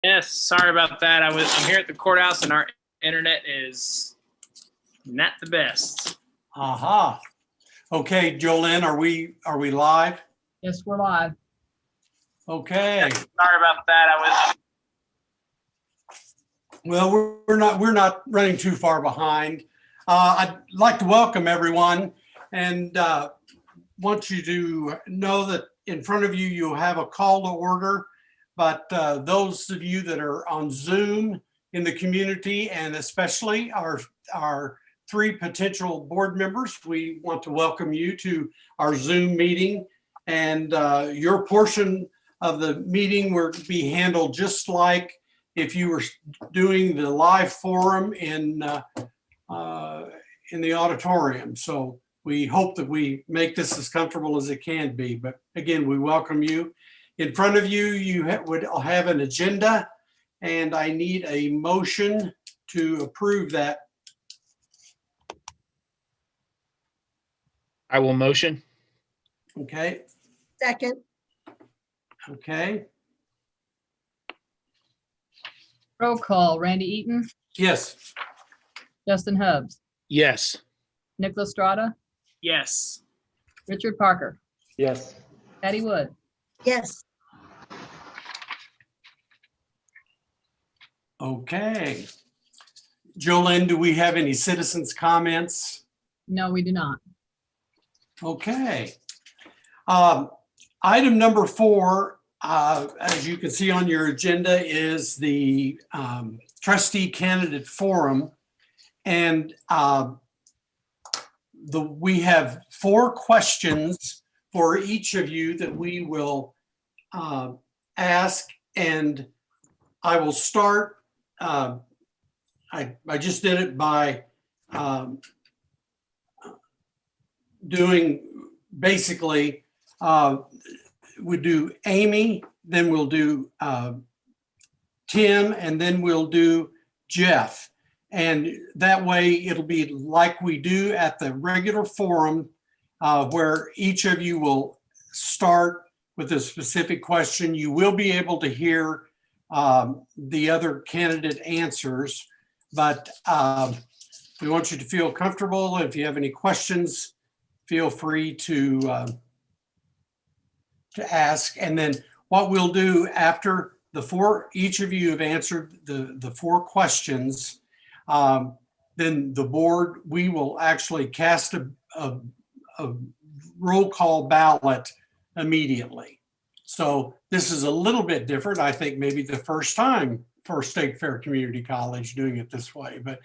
Yes, sorry about that. I'm here at the courthouse and our internet is not the best. Aha. Okay, Jolene, are we live? Yes, we're live. Okay. Sorry about that. Well, we're not running too far behind. I'd like to welcome everyone and want you to know that in front of you, you have a call to order. But those of you that are on Zoom in the community, and especially our three potential board members, we want to welcome you to our Zoom meeting. And your portion of the meeting will be handled just like if you were doing the live forum in the auditorium. So we hope that we make this as comfortable as it can be. But again, we welcome you. In front of you, you would have an agenda, and I need a motion to approve that. I will motion. Okay. Second, Okay. Roll call, Randy Eaton, Yes. Justin Hubbs, Yes. Nicholas Strada, Yes. Richard Parker, Yes. Patty Wood. yes, Okay. Jolene, do we have any citizens' comments? No, we do not. Okay. Item number 4, as you can see on your agenda, is the trustee candidate forum. And we have 4 questions for each of you that we will ask. And I will start. I just did it by doing basically, we do Amy, then we'll do Tim, and then we'll do Jeff. And that way it'll be like we do at the regular forum, where each of you will start with a specific question. You will be able to hear the other candidate answers, but we want you to feel comfortable. If you have any questions, feel free to ask. And then what we'll do after each of you have answered the 4 questions, then the board, we will actually cast a roll call ballot immediately. So this is a little bit different. I think maybe the first time for State Fair Community College doing it this way. But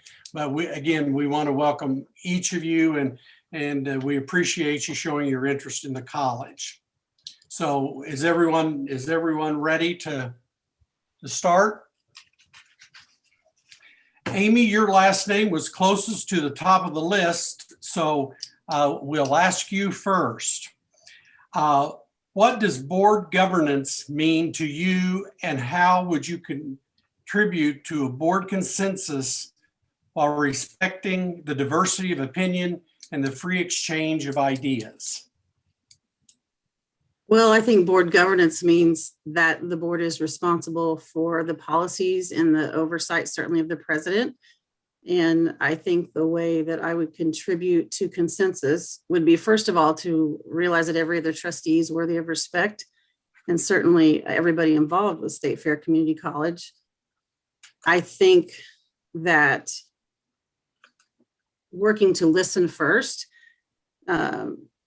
we want to welcome each of you, and we appreciate you showing your interest in the college. So is everyone ready to start? Amy, your last name was closest to the top of the list, so we'll ask you first. What does board governance mean to you, and how would you contribute to a board consensus while respecting the diversity of opinion and the free exchange of ideas? Well, I think board governance means that the board is responsible for the policies and the oversight, certainly of the president. And I think the way that I would contribute to consensus would be, first of all, to realize that every other trustee is worthy of respect, and certainly everybody involved with State Fair Community College. I think that working to listen first,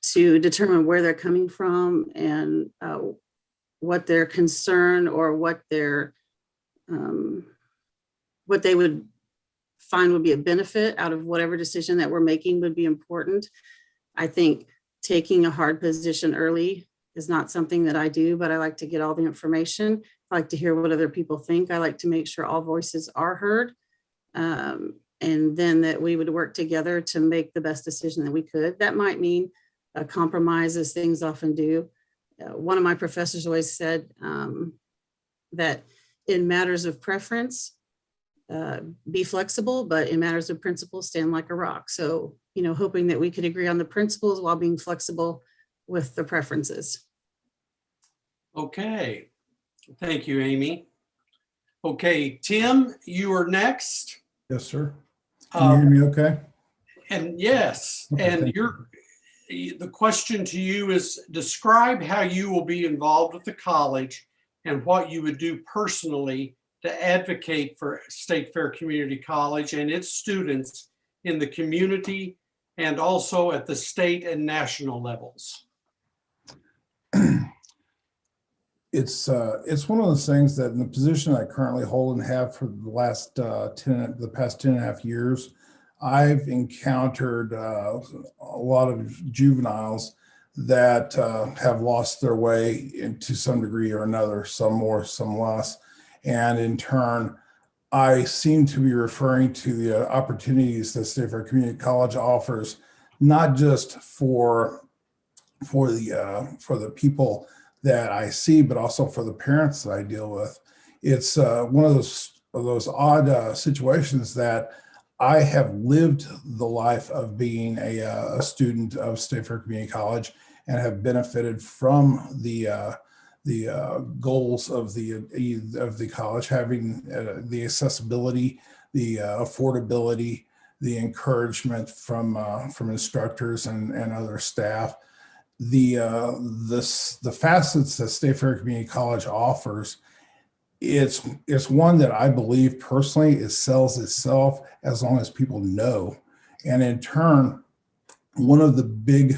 to determine where they're coming from and what their concern or what they would find would be a benefit out of whatever decision that we're making would be important. I think taking a hard position early is not something that I do, but I like to get all the information. I like to hear what other people think. I like to make sure all voices are heard. And then that we would work together to make the best decision that we could. That might mean a compromise, as things often do. One of my professors always said that in matters of preference, be flexible, but in matters of principle, stand like a rock. So, hoping that we could agree on the principles while being flexible with the preferences. Okay, thank you, Amy. Okay, Tim, you are next. Yes, sir. Can you hear me okay? And yes, Okay, and thank you. the question to you is describe how you will be involved with the college and what you would do personally to advocate for State Fair Community College and its students in the community and also at the state and national levels. It's one of those things that in the position I currently hold and have for the past 10 and a half years, I've encountered a lot of juveniles that have lost their way to some degree or another, some more, some less. And in turn, I seem to be referring to the opportunities that State Fair Community College offers, not just for the people that I see, but also for the parents that I deal with. It's one of those odd situations that I have lived the life of being a student of State Fair Community College and have benefited from the goals of the college, having the accessibility, the affordability, the encouragement from instructors and other staff. The facets that State Fair Community College offers, it's one that I believe personally it sells itself as long as people know. And in turn, one of the big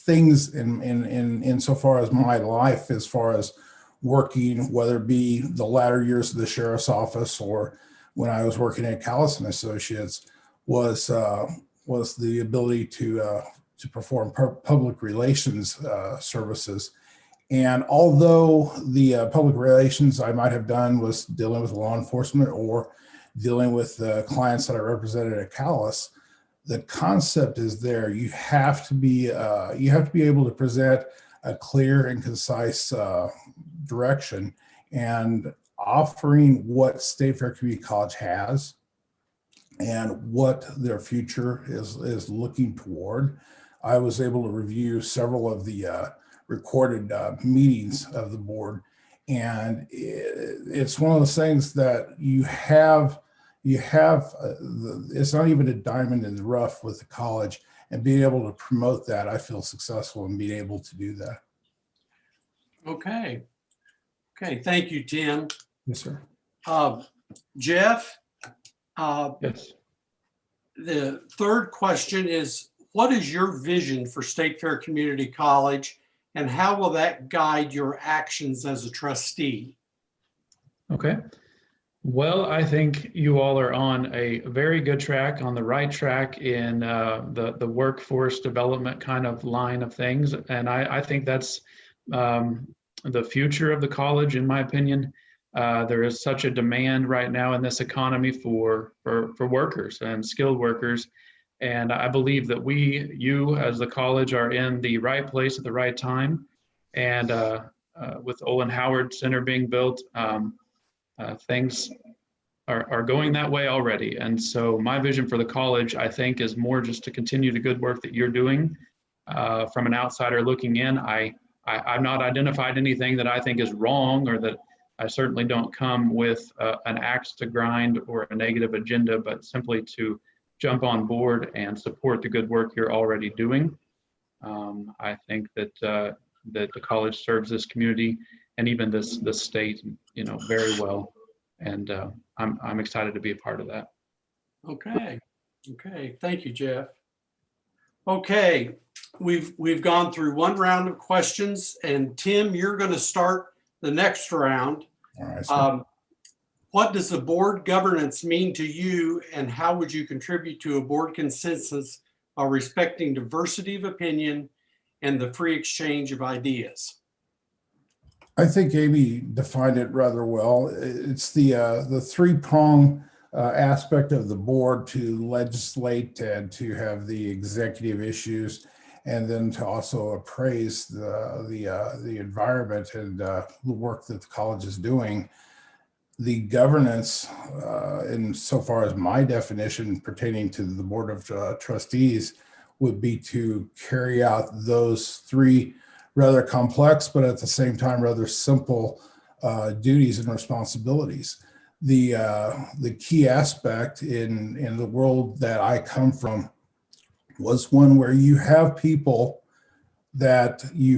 things in so far as my life, as far as working, whether it be the latter years of the sheriff's office or when I was working at Callis and Associates, was the ability to perform public relations services. And although the public relations I might have done was dealing with law enforcement or dealing with the clients that I represented at Callis, the concept is there. You have to be able to present a clear and concise direction, and offering what State Fair Community College has and what their future is looking toward. I was able to review several of the recorded meetings of the board, and it's one of those things that you have. It's not even a diamond in the rough with the college, and being able to promote that, I feel successful in being able to do that. Okay. Thank you, Tim. Yes, sir. Jeff, Yes. the third question is, what is your vision for State Fair Community College, and how will that guide your actions as a trustee? Okay. Well, I think you all are on a very good track, on the right track in the workforce development kind of line of things. And I think that's the future of the college, in my opinion. There is such a demand right now in this economy for workers and skilled workers. And I believe that you as the college are in the right place at the right time. And with Olin Howard Center being built, things are going that way already. And so my vision for the college, I think, is more just to continue the good work that you're doing. From an outsider looking in, I've not identified anything that I think is wrong, or that I certainly don't come with an axe to grind or a negative agenda, but simply to jump on board and support the good work you're already doing. I think that the college serves this community and even this state, very well. And I'm excited to be a part of that. Okay. Thank you, Jeff. Okay, we've gone through one round of questions, and Tim, you're going to start the next round. All right, sir. What does the board governance mean to you, and how would you contribute to a board consensus while respecting diversity of opinion and the free exchange of ideas? I think Amy defined it rather well. It's the three-prong aspect of the board to legislate and to have the executive issues, and then to also appraise the environment and the work that the college is doing. The governance, insofar as my definition pertaining to the Board of Trustees, would be to carry out those three rather complex, but at the same time rather simple duties and responsibilities. The key aspect in the world that I come from was one where you have people that you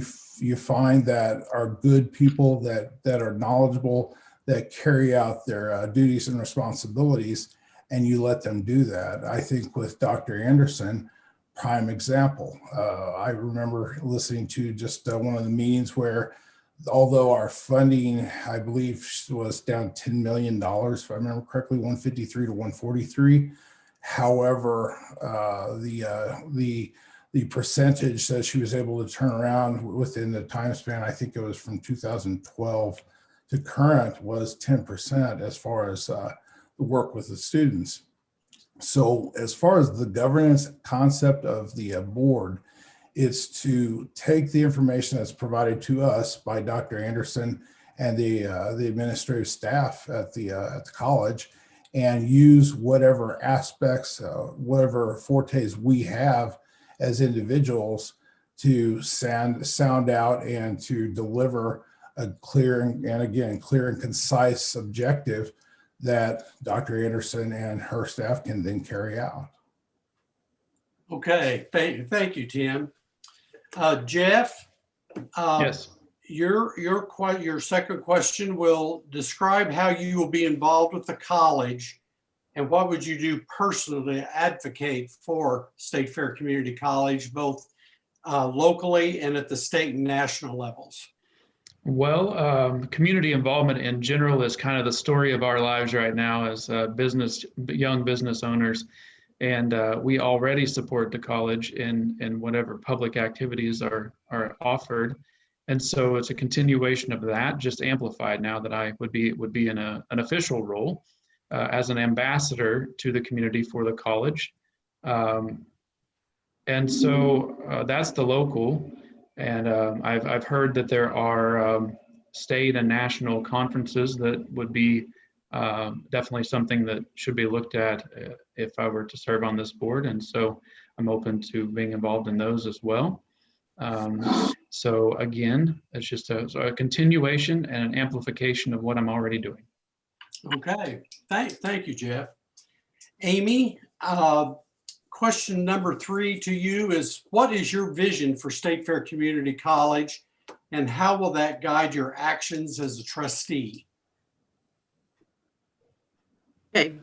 find that are good people, that are knowledgeable, that carry out their duties and responsibilities, and you let them do that. I think with Dr. Anderson, prime example. I remember listening to just one of the meetings where, although our funding, I believe, was down $10 million, if I remember correctly, 153 to 143. However, the percentage that she was able to turn around within the time span, I think it was from 2012 to current, was 10% as far as the work with the students. So as far as the governance concept of the board, it's to take the information that's provided to us by Dr. Anderson and the administrative staff at the college, and use whatever aspects, whatever fortes we have as individuals to sound out and to deliver a clear and concise objective that Dr. Anderson and her staff can then carry out. Okay, thank you, Tim. Jeff? Yes. Your second question will describe how you will be involved with the college and what would you do personally to advocate for State Fair Community College, both locally and at the state and national levels? Well, community involvement in general is kind of the story of our lives right now as young business owners. And we already support the college in whatever public activities are offered. And so it's a continuation of that, just amplified now that I would be in an official role as an ambassador to the community for the college. And so that's the local. And I've heard that there are state and national conferences that would be definitely something that should be looked at if I were to serve on this board. And so I'm open to being involved in those as well. So again, it's just a continuation and an amplification of what I'm already doing. Okay, thank you, Jeff. Amy, question number 3 to you is, what is your vision for State Fair Community College and how will that guide your actions as a trustee? Okay.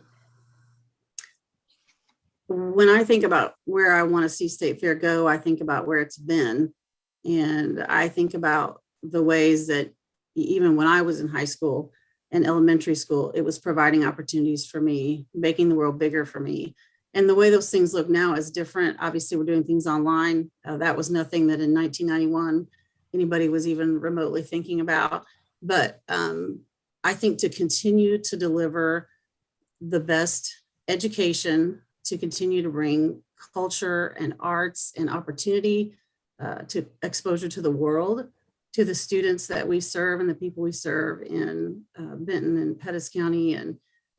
When I think about where I want to see State Fair go, I think about where it's been. And I think about the ways that even when I was in high school and elementary school, it was providing opportunities for me, making the world bigger for me. And the way those things look now is different. Obviously, we're doing things online. That was nothing that in 1991 anybody was even remotely thinking about. But I think to continue to deliver the best education, to continue to bring culture and arts and opportunity to exposure to the world, to the students that we serve and the people we serve in Benton and Pettis County and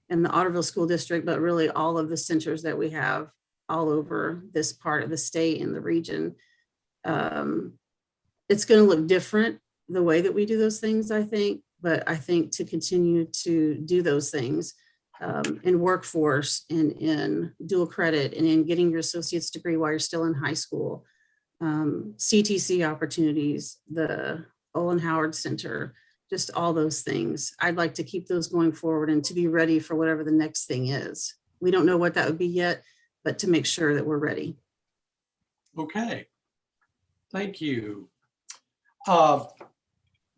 the Otterville School District, but really all of the centers that we have all over this part of the state and the region. It's going to look different the way that we do those things, I think, but I think to continue to do those things in workforce and in dual credit and in getting your associate's degree while you're still in high school, CTC opportunities, the Olin Howard Center, just all those things. I'd like to keep those going forward and to be ready for whatever the next thing is. We don't know what that would be yet, but to make sure that we're ready. Okay, thank you.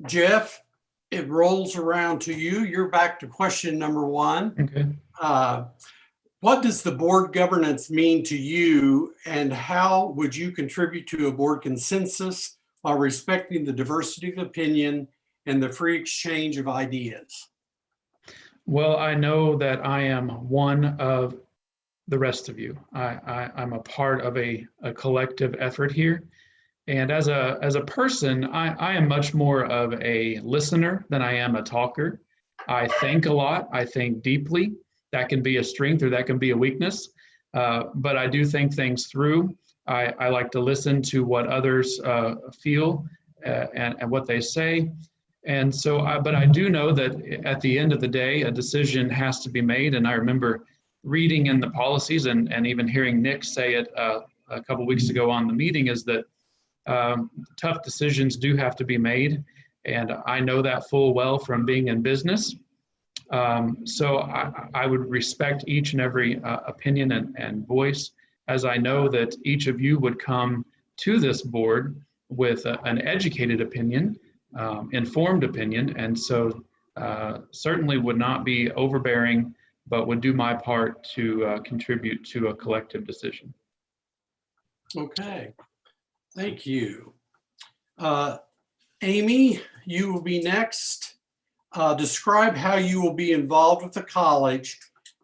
Jeff, it rolls around to you. You're back to question number 1. Okay. What does the board governance mean to you, and how would you contribute to a board consensus while respecting the diversity of opinion and the free exchange of ideas? Well, I know that I am one of the rest of you. I'm a part of a collective effort here. And as a person, I am much more of a listener than I am a talker. I think a lot. I think deeply. That can be a strength or that can be a weakness. But I do think things through. I like to listen to what others feel and what they say. And so, but I do know that at the end of the day, a decision has to be made. And I remember reading in the policies and even hearing Nick say it a couple weeks ago on the meeting is that tough decisions do have to be made. And I know that full well from being in business. So I would respect each and every opinion and voice, as I know that each of you would come to this board with an educated opinion, informed opinion, and so certainly would not be overbearing, but would do my part to contribute to a collective decision. Okay, thank you. Amy, you will be next. Describe how you will be involved with the college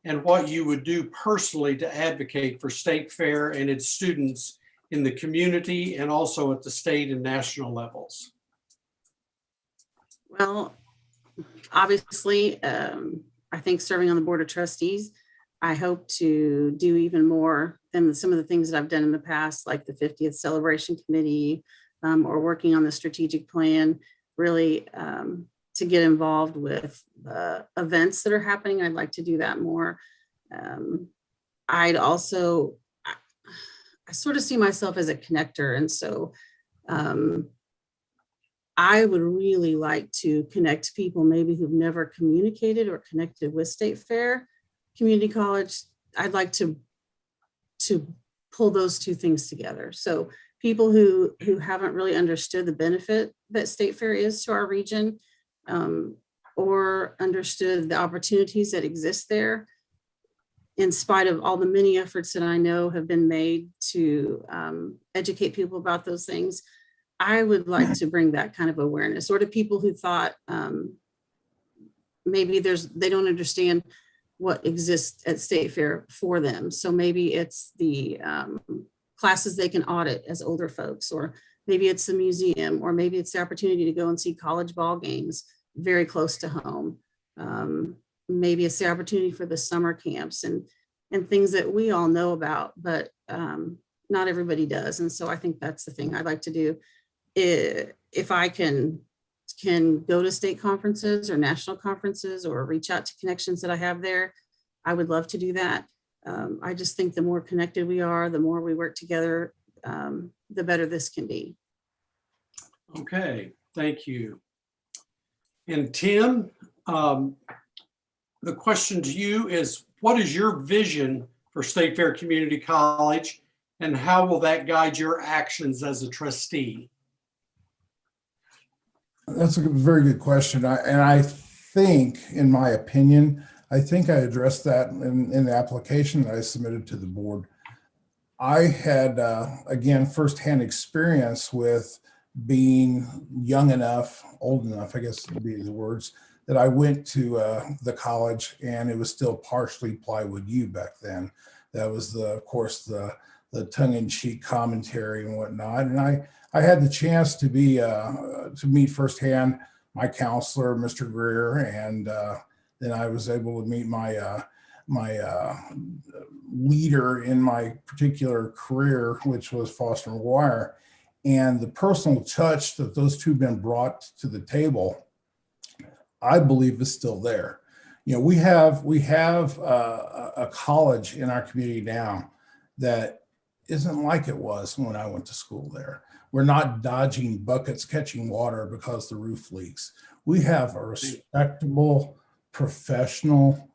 and what you would do personally to advocate for State Fair and its students in the community and also at the state and national levels. Well, obviously, I think serving on the Board of Trustees, I hope to do even more than some of the things that I've done in the past, like the 50th Celebration Committee, or working on the strategic plan, really to get involved with events that are happening. I'd like to do that more. I'd also, I sort of see myself as a connector. And so I would really like to connect people maybe who've never communicated or connected with State Fair Community College. I'd like to pull those two things together. So people who haven't really understood the benefit that State Fair is to our region, or understood the opportunities that exist there, in spite of all the many efforts that I know have been made to educate people about those things. I would like to bring that kind of awareness, or to people who thought maybe they don't understand what exists at State Fair for them. So maybe it's the classes they can audit as older folks, or maybe it's the museum, or maybe it's the opportunity to go and see college ball games very close to home. Maybe it's the opportunity for the summer camps and things that we all know about, but not everybody does. And so I think that's the thing I'd like to do. If I can go to state conferences or national conferences or reach out to connections that I have there, I would love to do that. I just think the more connected we are, the more we work together, the better this can be. Okay, thank you. And Tim, the question to you is, what is your vision for State Fair Community College, and how will that guide your actions as a trustee? That's a very good question. I think, in my opinion, I think I addressed that in the application that I submitted to the board. I had, again, firsthand experience with being young enough, old enough, I guess would be the words, that I went to the college, and it was still partially plywood U back then. That was of course, the tongue-in-cheek commentary and whatnot. And I had the chance to meet firsthand my counselor, Mr. Greer, and then I was able to meet my leader in my particular career, which was Foster McGuire. And the personal touch that those two have been brought to the table, I believe, is still there. You know, we have a college in our community now that isn't like it was when I went to school there. We're not dodging buckets, catching water because the roof leaks. We have a respectable, professional,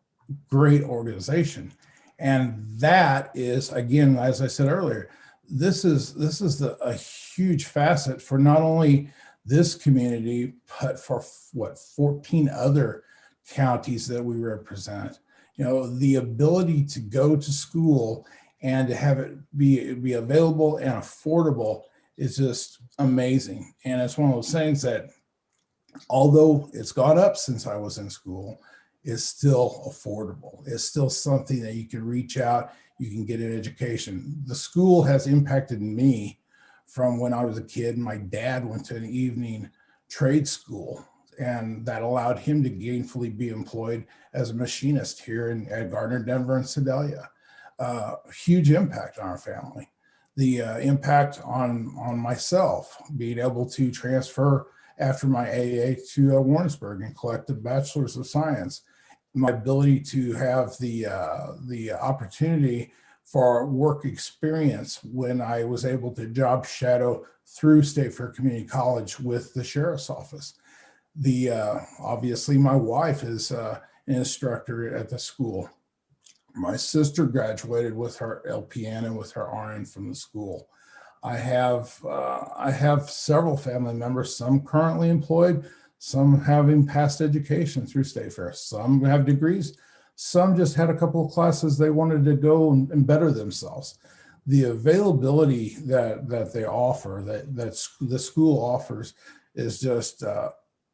great organization. And that is, again, as I said earlier, this is a huge facet for not only this community, but for 14 other counties that we represent. You know, the ability to go to school and to have it be available and affordable is just amazing. And it's one of those things that, although it's gone up since I was in school, is still affordable. It's still something that you can reach out, you can get an education. The school has impacted me from when I was a kid. My dad went to an evening trade school, and that allowed him to gainfully be employed as a machinist here at Gardner, Denver, and Sedalia. Huge impact on our family. The impact on myself, being able to transfer after my AA to Warrensburg and collect a Bachelor's of Science. My ability to have the opportunity for work experience when I was able to job shadow through State Fair Community College with the Sheriff's Office. Obviously my wife is an instructor at the school. My sister graduated with her LPN and with her RN from the school. I have several family members, some currently employed, some having past education through State Fair, some have degrees, some just had a couple of classes they wanted to go and better themselves. The availability that they offer, that the school offers, is just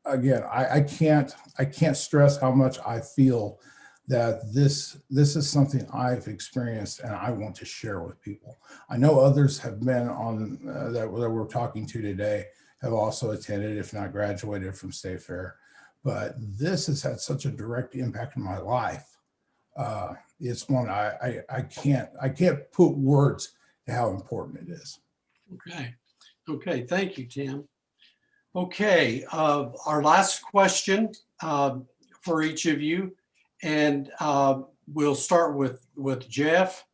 again, I can't stress how much I feel that this is something I've experienced and I want to share with people. I know others have been on that we're talking to today, have also attended, if not graduated from State Fair, but this has had such a direct impact in my life. It's one I can't put words to how important it is. Okay, thank you, Tim. Okay, our last question for each of you, and we'll start with Jeff.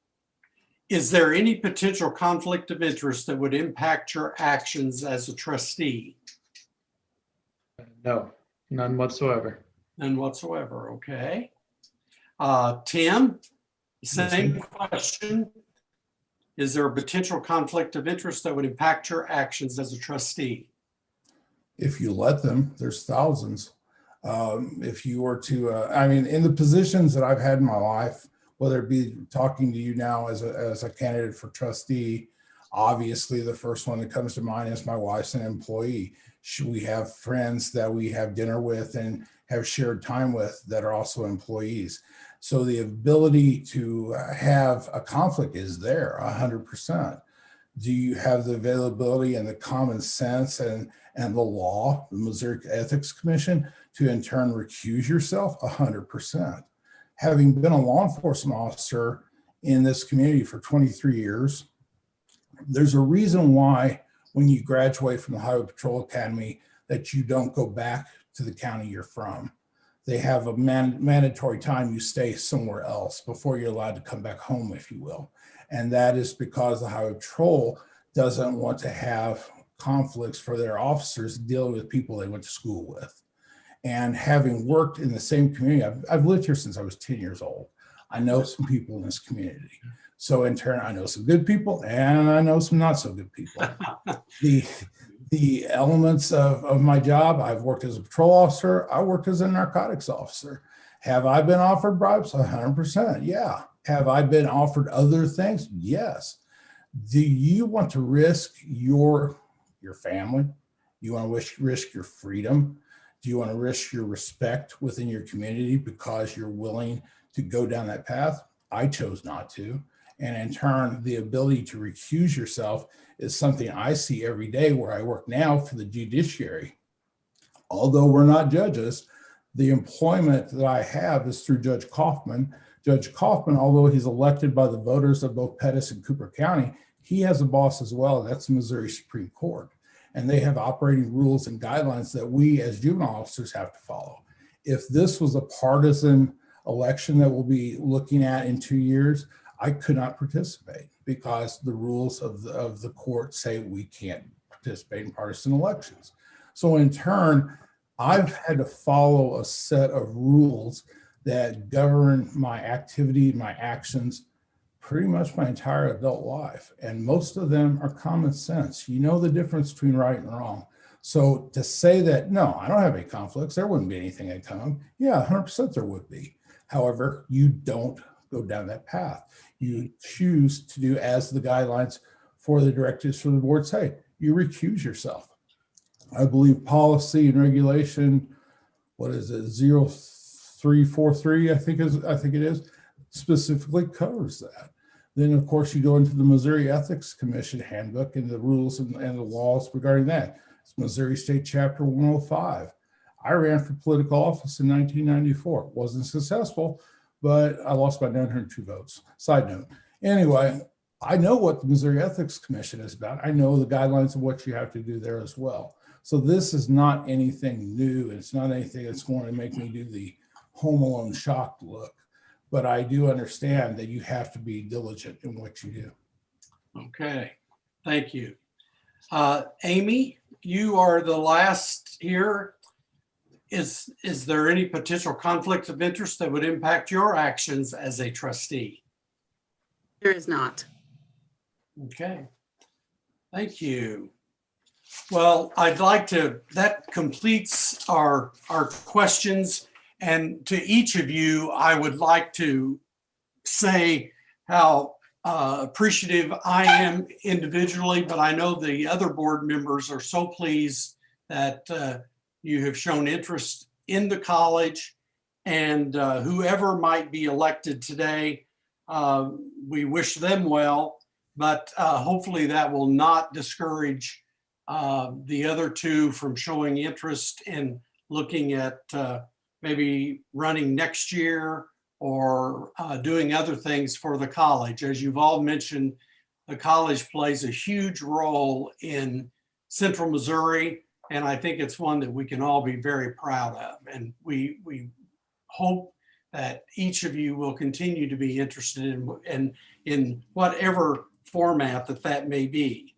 Is there any potential conflict of interest that would impact your actions as a trustee? No, none whatsoever. None whatsoever, okay. Tim, same question. Is there a potential conflict of interest that would impact your actions as a trustee? If you let them, there's thousands. If you were to, I mean, in the positions that I've had in my life, whether it be talking to you now as a candidate for trustee, obviously the first one that comes to mind is my wife's an employee. We have friends that we have dinner with and have shared time with that are also employees. So the ability to have a conflict is there 100%. Do you have the availability and the common sense and the law, the Missouri Ethics Commission, to in turn recuse yourself? 100%. Having been a law enforcement officer in this community for 23 years, there's a reason why when you graduate from the Highway Patrol Academy that you don't go back to the county you're from. They have a mandatory time you stay somewhere else before you're allowed to come back home, if you will. And that is because the Highway Patrol doesn't want to have conflicts for their officers dealing with people they went to school with. And having worked in the same community, I've lived here since I was 10 years old. I know some people in this community. So in turn, I know some good people and I know some not so good people. The elements of my job, I've worked as a patrol officer. I worked as a narcotics officer. Have I been offered bribes? 100%. Yeah. Have I been offered other things? Yes. Do you want to risk your family? Do you want to risk your freedom? Do you want to risk your respect within your community because you're willing to go down that path? I chose not to. And in turn, the ability to recuse yourself is something I see every day where I work now for the judiciary. Although we're not judges, the employment that I have is through Judge Kaufman. Judge Kaufman, although he's elected by the voters of both Pettis and Cooper County, he has a boss as well. That's the Missouri Supreme Court. And they have operating rules and guidelines that we as juvenile officers have to follow. If this was a partisan election that we'll be looking at in 2 years, I could not participate because the rules of the court say we can't participate in partisan elections. So in turn, I've had to follow a set of rules that govern my activity, my actions, pretty much my entire adult life. And most of them are common sense. You know the difference between right and wrong. So to say that, no, I don't have any conflicts, there wouldn't be anything I'd come. Yeah, 100% there would be. However, you don't go down that path. You choose to do as the guidelines for the directives from the board say. You recuse yourself. I believe policy and regulation, what is it, 0343, I think it is, specifically covers that. Then, of course, you go into the Missouri Ethics Commission handbook and the rules and the laws regarding that. It's Missouri State Chapter 105. I ran for political office in 1994. Wasn't successful, but I lost by 902 votes. Side note. Anyway, I know what the Missouri Ethics Commission is about. I know the guidelines of what you have to do there as well. So this is not anything new. It's not anything that's going to make me do the Home Alone shocked look, but I do understand that you have to be diligent in what you do. Okay, thank you. Amy, you are the last here. Is there any potential conflict of interest that would impact your actions as a trustee? There is not. Okay, thank you. Well, I'd like to, that completes our questions. And to each of you, I would like to say how appreciative I am individually, but I know the other board members are so pleased that you have shown interest in the college, and whoever might be elected today, we wish them well, but hopefully that will not discourage the other two from showing interest in looking at maybe running next year or doing other things for the college. As you've all mentioned, the college plays a huge role in Central Missouri, and I think it's one that we can all be very proud of. And we hope that each of you will continue to be interested in whatever format that may be.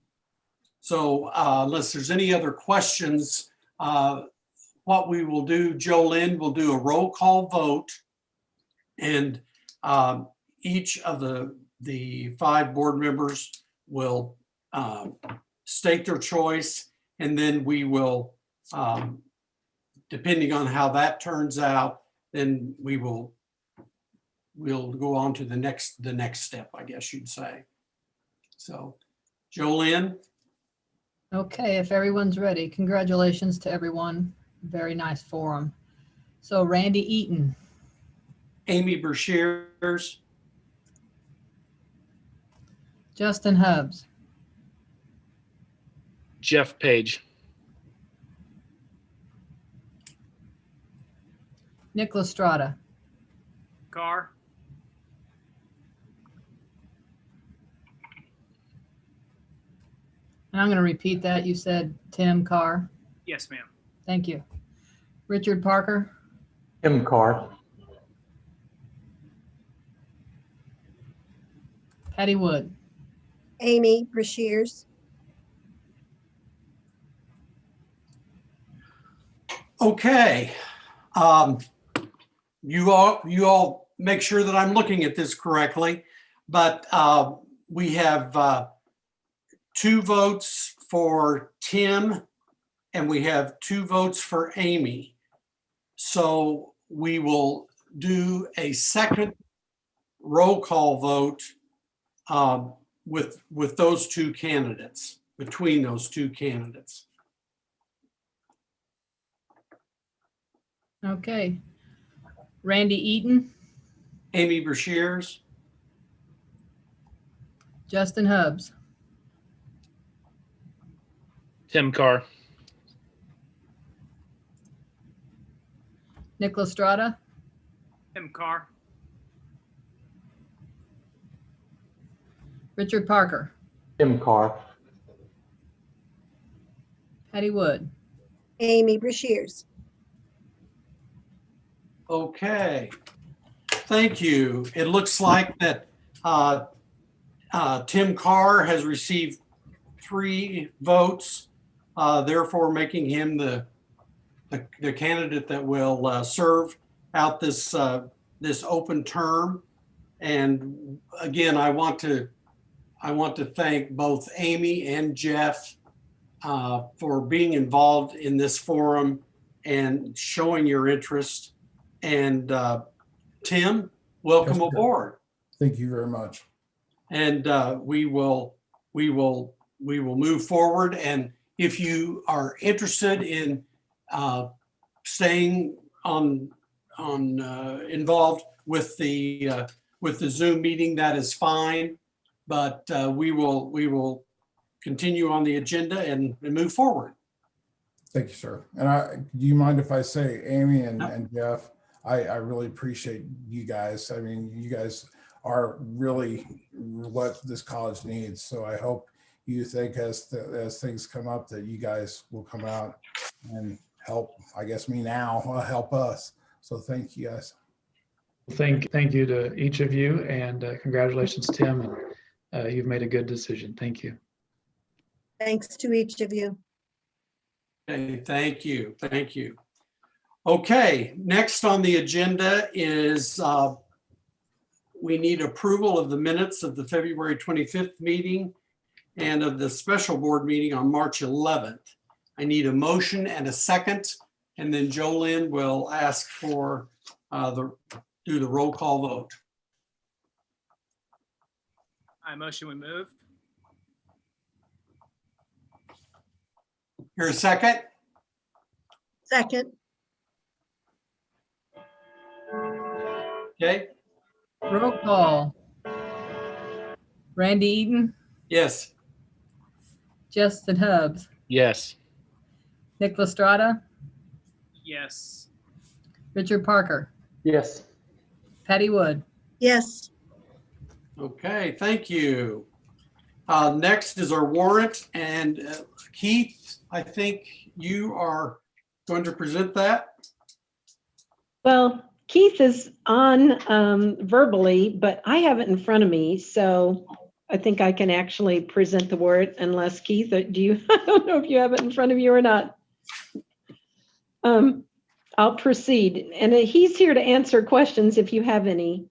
So unless there's any other questions, what we will do, Jolynn will do a roll call vote, and each of the 5 board members will state their choice, and then we will, depending on how that turns out, then we'll go on to the next step, I guess you'd say. So, Jolynn. Okay, if everyone's ready, congratulations to everyone. Very nice forum. So Randy Eaton, Amy Brashears, Justin Hubbs, Jeff Page. Nick Lestrada, Carr. and I'm going to repeat that. You said Tim Carr. Yes, ma'am. Thank you. Richard Parker, Tim Carr. Patty Wood, Amy Brashears. Okay. You all make sure that I'm looking at this correctly, but we have 2 votes for Tim and we have 2 votes for Amy. So we will do a second roll call vote with those 2 candidates, between those 2 candidates. okay. Randy Eaton, Amy Brashears, Justin Hubbs, Tim Carr. Nick Lestrada, Tim Carr. Richard Parker, Tim Carr. Patty Wood. Amy Brashears. okay. Thank you. It looks like that Tim Carr has received 3 votes, therefore making him the candidate that will serve out this open term. And again, I want to thank both Amy and Jeff for being involved in this forum and showing your interest. And Tim, welcome Yes, sir. aboard. Thank you very much. And we will move forward. And if you are interested in staying involved with the Zoom meeting, that is fine. But we will continue on the agenda and move forward. Thank you, sir. And do you mind if I say, Amy and, No. and Jeff, I really appreciate you guys. I mean, you guys are really what this college needs. So I hope you think as things come up that you guys will come out and help, I guess me now, help us. So thank you guys. Thank you to each of you, and congratulations, Tim. And you've made a good decision. Thank you. Thanks to each of you. Okay, thank you. Thank you. Okay, next on the agenda is we need approval of the minutes of the February 25th meeting and of the special board meeting on March 11th. I need a motion and a second, and then Jolynn will ask for do the roll call vote. I motion we move. Here a second? Second, Okay, Roll call. Randy Eaton, yes. Justin Hubbs, Yes. Nick Lestrada, Yes. Richard Parker, Yes. Patty Wood. yes, Okay, thank you. Next is our warrant, and Keith, I think you are going to present that. Well, Keith is on verbally, but I have it in front of me, so I think I can actually present the word unless Keith, do you, I don't know if you have it in front of you or not. I'll proceed, and he's here to answer questions if you have any.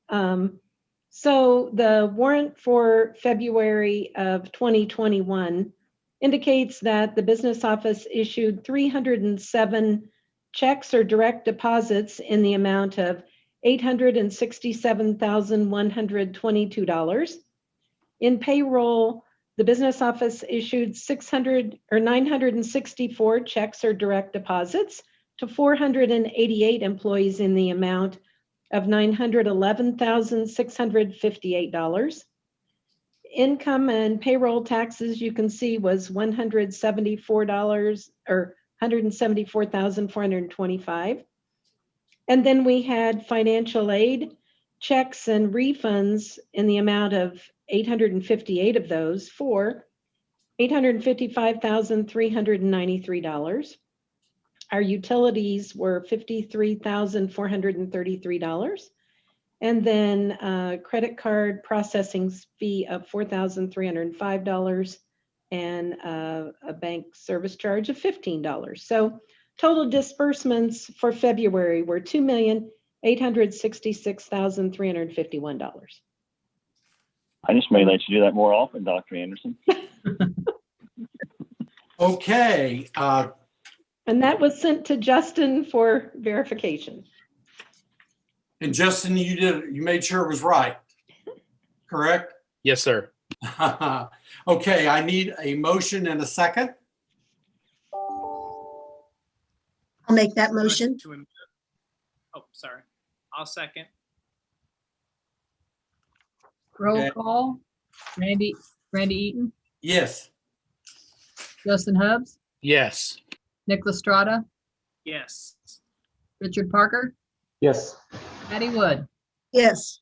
So the warrant for February of 2021 indicates that the business office issued 307 checks or direct deposits in the amount of $867,122. In payroll, the business office issued 964 checks or direct deposits to 488 employees in the amount of $911,658. Income and payroll taxes, you can see, was $174 or $174,425. And then we had financial aid checks and refunds in the amount of 858 of those for $855,393. Our utilities were $53,433. And then credit card processing fee of $4,305 and a bank service charge of $15. So total disbursements for February were $2,866,351. I just may let you do that more often, Dr. Anderson. Okay. And that was sent to Justin for verification. And Justin, you made sure it was right, correct? Yes, sir. Okay, I need a motion and a second. I'll make that motion. Oh, sorry. I'll second. Roll Okay. call. Randy Eaton, Yes. Justin Hubbs, Yes. Nick Lestrada, Yes. Richard Parker, Yes. Patty Wood. Yes,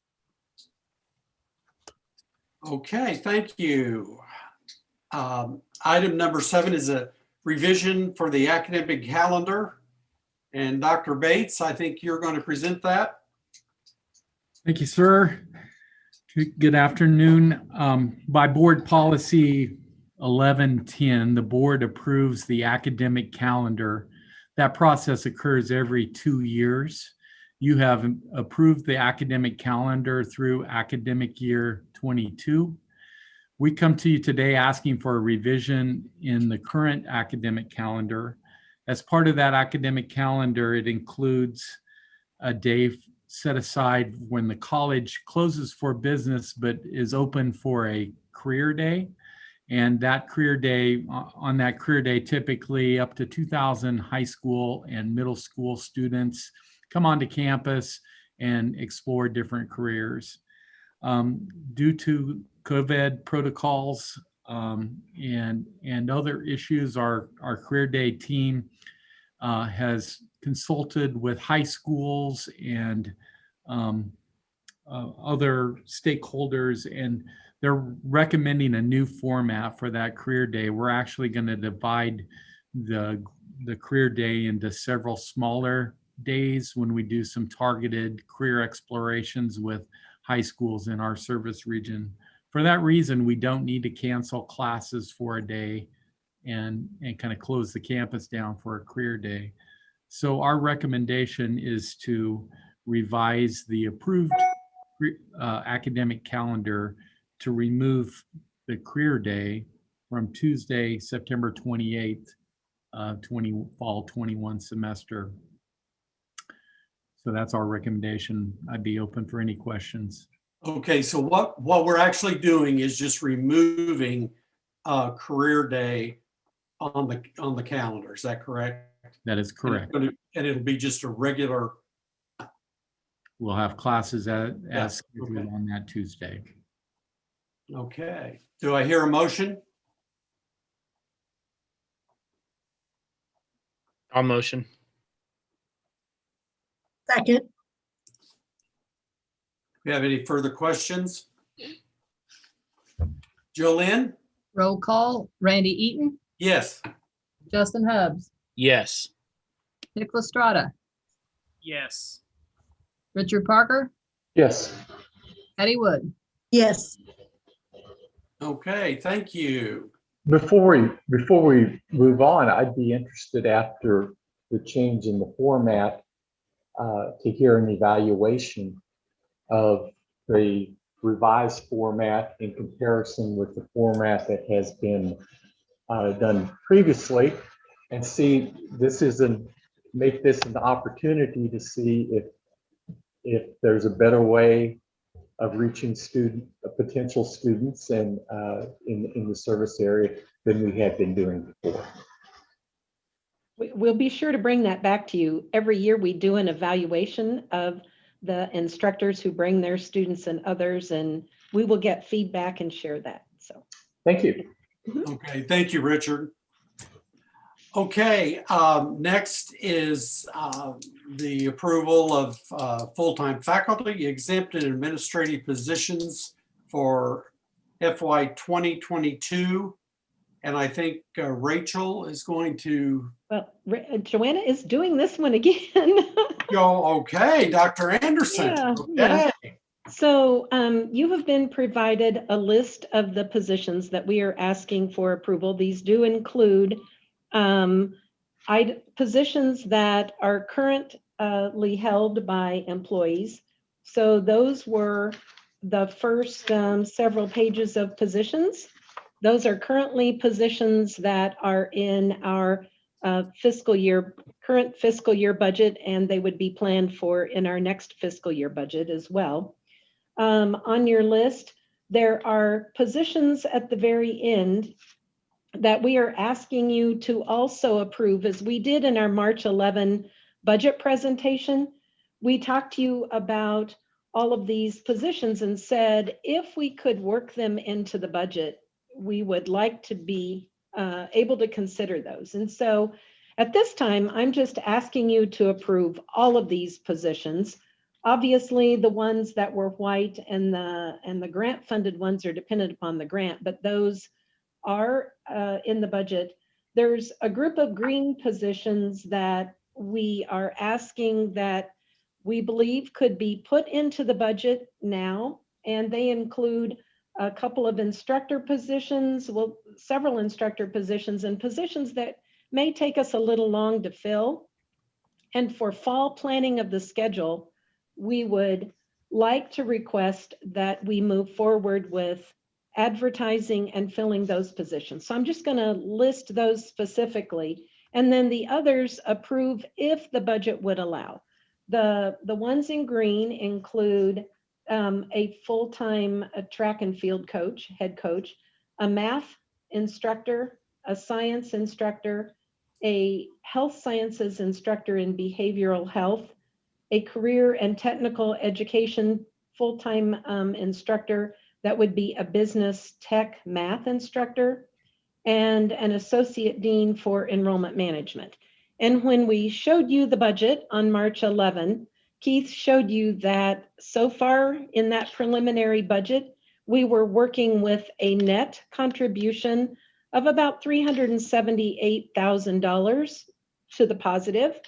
Okay, thank you. Item number 7 is a revision for the academic calendar. And Dr. Bates, I think you're going to present that. Thank you, sir. Good afternoon. By board policy 1110, the board approves the academic calendar. That process occurs every 2 years. You have approved the academic calendar through academic year 22. We come to you today asking for a revision in the current academic calendar. As part of that academic calendar, it includes a day set aside when the college closes for business but is open for a career day. And that career day, on that career day, typically up to 2,000 high school and middle school students come onto campus and explore different careers. Due to COVID protocols and other issues, our career day team has consulted with high schools and other stakeholders, and they're recommending a new format for that career day. We're actually going to divide the career day into several smaller days when we do some targeted career explorations with high schools in our service region. For that reason, we don't need to cancel classes for a day and kind of close the campus down for a career day. So our recommendation is to revise the approved academic calendar to remove the career day from Tuesday, September 28th, fall 21 semester. So that's our recommendation. I'd be open for any questions. Okay, so what we're actually doing is just removing career day on the calendar. Is that correct? That is correct. And it'll be just a regular. We'll have classes as Yeah, scheduled okay. on that Tuesday. Okay. Do I hear a motion? I'll motion. Second. Do you have any further questions? Jolynn? Roll call, Randy Eaton, Yes. Justin Hubbs, Yes. Nick Lestrada, Yes. Richard Parker, Yes. Patty Wood. Yes. Okay, thank you. Before we move on, I'd be interested after the change in the format to hear an evaluation of the revised format in comparison with the format that has been done previously, and see make this an opportunity to see if there's a better way of reaching potential students and in the service area than we had been doing before. We'll be sure to bring that back to you. Every year we do an evaluation of the instructors who bring their students and others, and we will get feedback and share that. So Thank you. Okay, thank you, Richard. Okay, next is the approval of full-time faculty exempt and administrative positions for FY 2022. And I think Rachel is going to well, Joanna is doing this one again. go. Okay, Dr. Anderson. Yeah, Okay. yeah. So you have been provided a list of the positions that we are asking for approval. These do include positions that are currently held by employees. So those were the first several pages of positions. Those are currently positions that are in our current fiscal year budget, and they would be planned for in our next fiscal year budget as well. On your list, there are positions at the very end that we are asking you to also approve, as we did in our March 11 budget presentation. We talked to you about all of these positions and said, if we could work them into the budget, we would like to be able to consider those. And so at this time, I'm just asking you to approve all of these positions. Obviously, the ones that were white and the grant funded ones are dependent upon the grant, but those are in the budget. There's a group of green positions that we are asking that we believe could be put into the budget now, and they include a couple of instructor positions, well, several instructor positions, and positions that may take us a little long to fill. And for fall planning of the schedule, we would like to request that we move forward with advertising and filling those positions. So I'm just going to list those specifically, and then the others approve if the budget would allow. The ones in green include a full-time track and field coach, head coach, a math instructor, a science instructor, a health sciences instructor in behavioral health, a career and technical education full-time instructor that would be a business tech math instructor, and an associate dean for enrollment management. And when we showed you the budget on March 11, Keith showed you that so far in that preliminary budget, we were working with a net contribution of about $378,000 to the positive.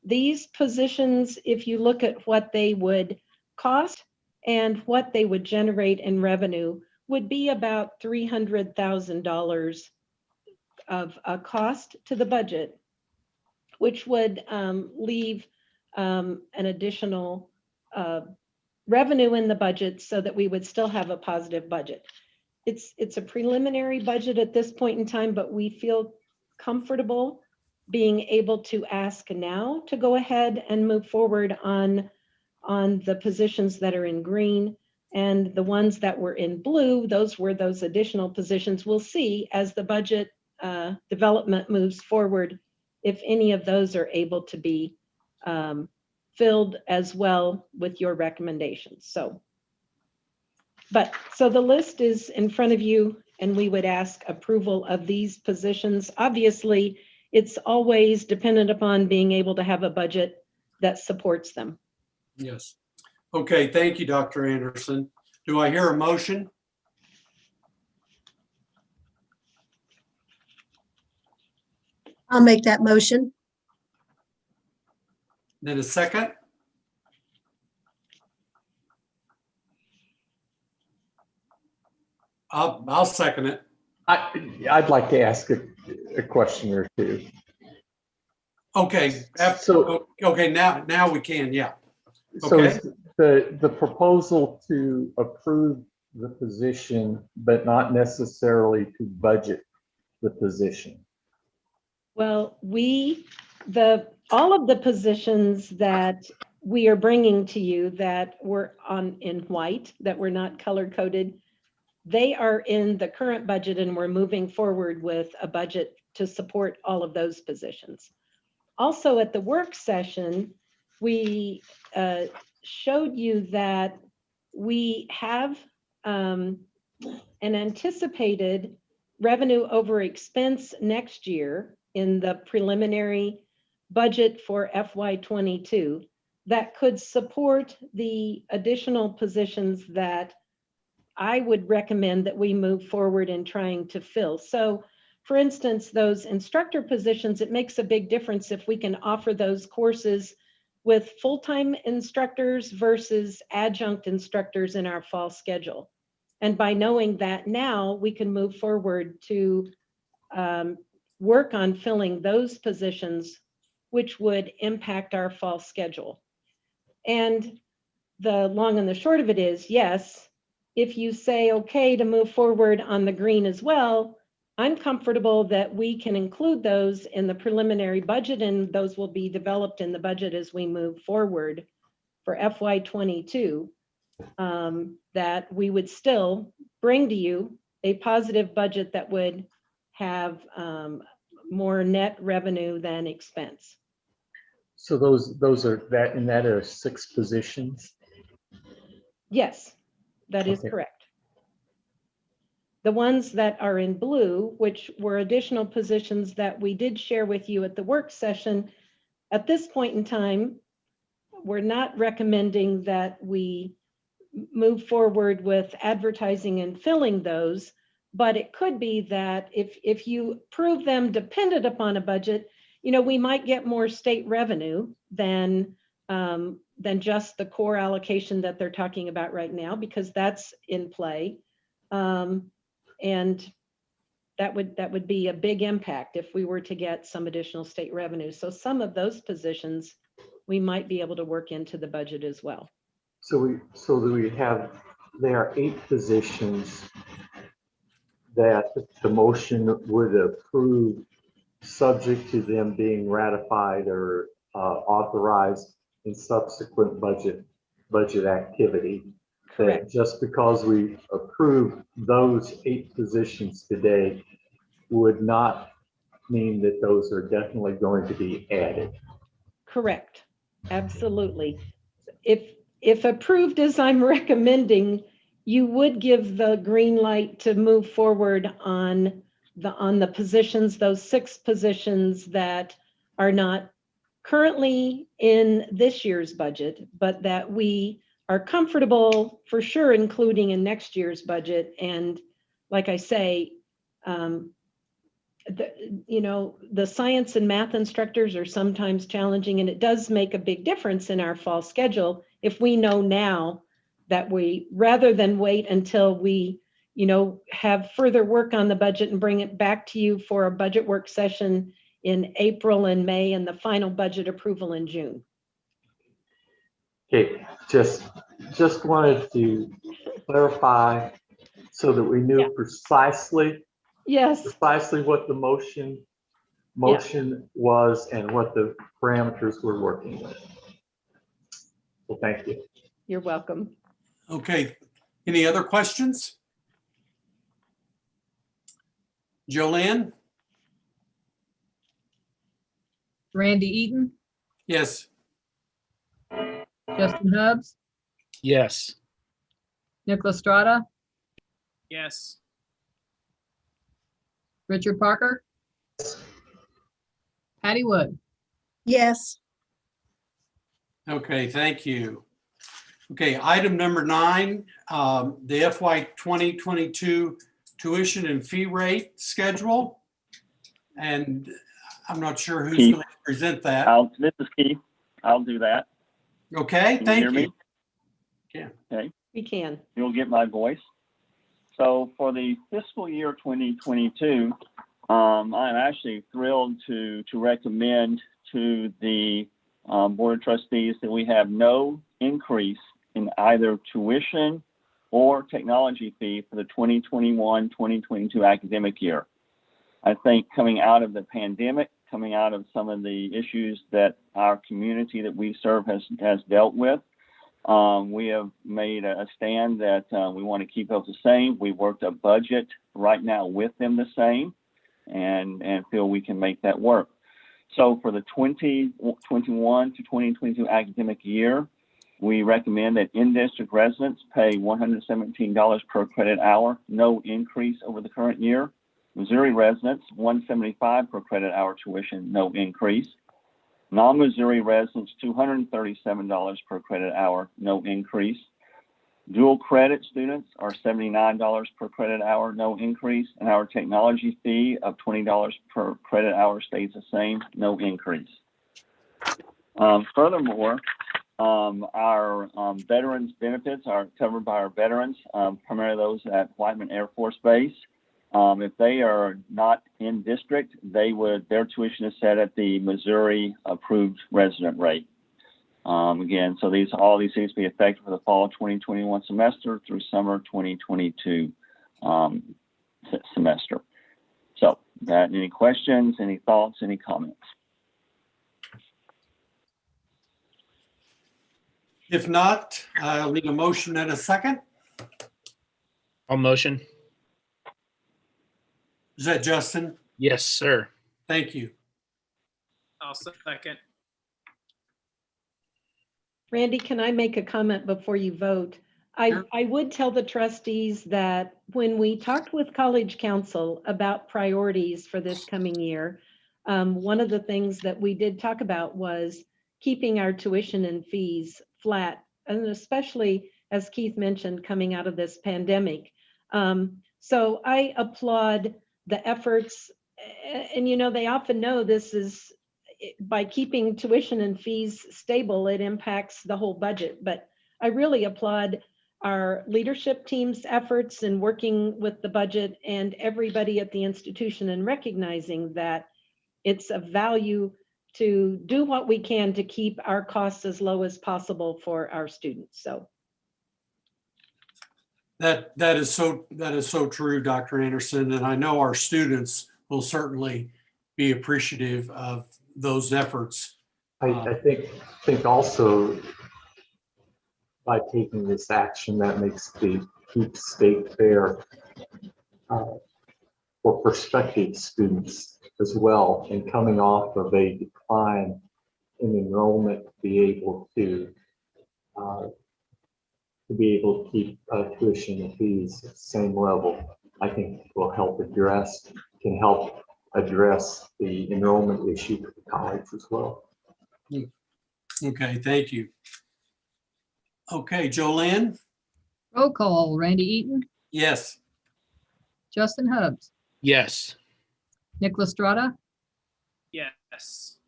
These positions, if you look at what they would cost and what they would generate in revenue, would be about $300,000 of a cost to the budget, which would leave an additional revenue in the budget so that we would still have a positive budget. It's a preliminary budget at this point in time, but we feel comfortable being able to ask now to go ahead and move forward on the positions that are in green, and the ones that were in blue, those were those additional positions. We'll see as the budget development moves forward if any of those are able to be filled as well with your recommendations. So the list is in front of you, and we would ask approval of these positions. Obviously, it's always dependent upon being able to have a budget that supports them. Yes. Okay, thank you, Dr. Anderson. Do I hear a motion? I'll make that motion. Then a second? I'll second it. I'd like to ask a question or two. Okay. So- Okay, now we can, yeah. So Okay. is the proposal to approve the position, but not necessarily to budget the position? Well, all of the positions that we are bringing to you that were in white, that were not color coded, they are in the current budget, and we're moving forward with a budget to support all of those positions. Also at the work session, we showed you that we have an anticipated revenue over expense next year in the preliminary budget for FY22 that could support the additional positions that I would recommend that we move forward in trying to fill. So for instance, those instructor positions, it makes a big difference if we can offer those courses with full-time instructors versus adjunct instructors in our fall schedule. And by knowing that now, we can move forward to work on filling those positions, which would impact our fall schedule. And the long and the short of it is, yes, if you say, okay, to move forward on the green as well, I'm comfortable that we can include those in the preliminary budget, and those will be developed in the budget as we move forward for FY22, that we would still bring to you a positive budget that would have more net revenue than expense. So those are 6 positions? Yes, that is Okay. correct. The ones that are in blue, which were additional positions that we did share with you at the work session, at this point in time, we're not recommending that we move forward with advertising and filling those, but it could be that if you prove them dependent upon a budget, we might get more state revenue than just the core allocation that they're talking about right now, because that's in play. And that would be a big impact if we were to get some additional state revenue. So some of those positions we might be able to work into the budget as well. So there are 8 positions that the motion would approve, subject to them being ratified or authorized in subsequent budget activity. Correct. That just because we approve those 8 positions today would not mean that those are definitely going to be added. Correct. Absolutely. If approved as I'm recommending, you would give the green light to move forward on the positions, those 6 positions that are not currently in this year's budget, but that we are comfortable for sure including in next year's budget. And like I say, the science and math instructors are sometimes challenging, and it does make a big difference in our fall schedule if we know now that we, rather than wait until we, have further work on the budget and bring it back to you for a budget work session in April and May and the final budget approval in June. Okay, just wanted to clarify so that we knew precisely what the motion was and what the parameters we're working with. Well, thank you. You're welcome. Okay, any other questions? Jolynn? Randy Eaton, Yes. Justin Hubbs, Yes. Nicholas Strata, Yes. Richard Parker, Patty Wood. Yes. Okay, thank you. Okay, item number 9, the FY 2022 tuition and fee rate schedule. And I'm not sure who's Keith. going to present that. This is Keith. I'll do that. Okay, Can thank hear me? you. Yeah. Okay. We can. You'll get my voice. So for the fiscal year 2022, I'm actually thrilled to recommend to the Board of Trustees that we have no increase in either tuition or technology fee for the 2021-2022 academic year. I think coming out of the pandemic, coming out of some of the issues that our community that we serve has dealt with, we have made a stand that we want to keep those the same. We worked a budget right now with them the same and feel we can make that work. So for the 2021 to 2022 academic year, we recommend that in-district residents pay $117 per credit hour, no increase over the current year. Missouri residents, $175 per credit hour tuition, no increase. Non-Missouri residents, $237 per credit hour, no increase. Dual credit students are $79 per credit hour, no increase. And our technology fee of $20 per credit hour stays the same, no increase. Furthermore, our veterans benefits are covered by our veterans, primarily those at Whiteman Air Force Base. If they are not in district, their tuition is set at the Missouri approved resident rate. Again, so all these things be effective for the fall 2021 semester through summer 2022 semester. So, any questions, any thoughts, any comments? If not, I'll need a motion and a second. I'll motion. Is that Justin? Yes, sir. Thank you. I'll second. Randy, can I make a comment before you vote? Sure. I would tell the trustees that when we talked with College Council about priorities for this coming year, one of the things that we did talk about was keeping our tuition and fees flat, and especially, as Keith mentioned, coming out of this pandemic. So I applaud the efforts, and they often know this is, by keeping tuition and fees stable, it impacts the whole budget. But I really applaud our leadership team's efforts in working with the budget and everybody at the institution and recognizing that it's of value to do what we can to keep our costs as low as possible for our students. So That is so true, Dr. Anderson, and I know our students will certainly be appreciative of those efforts. I think also by taking this action, that makes the Keep State fair for prospective students as well, and coming off of a decline in enrollment, to be able to keep tuition and fees at the same level, I think will can help address the enrollment issue for the college as well. Okay, thank you. Okay, Jolynn? Roll call, Randy Eaton, Yes. Justin Hubbs, Yes. Nicholas Strata, Yes.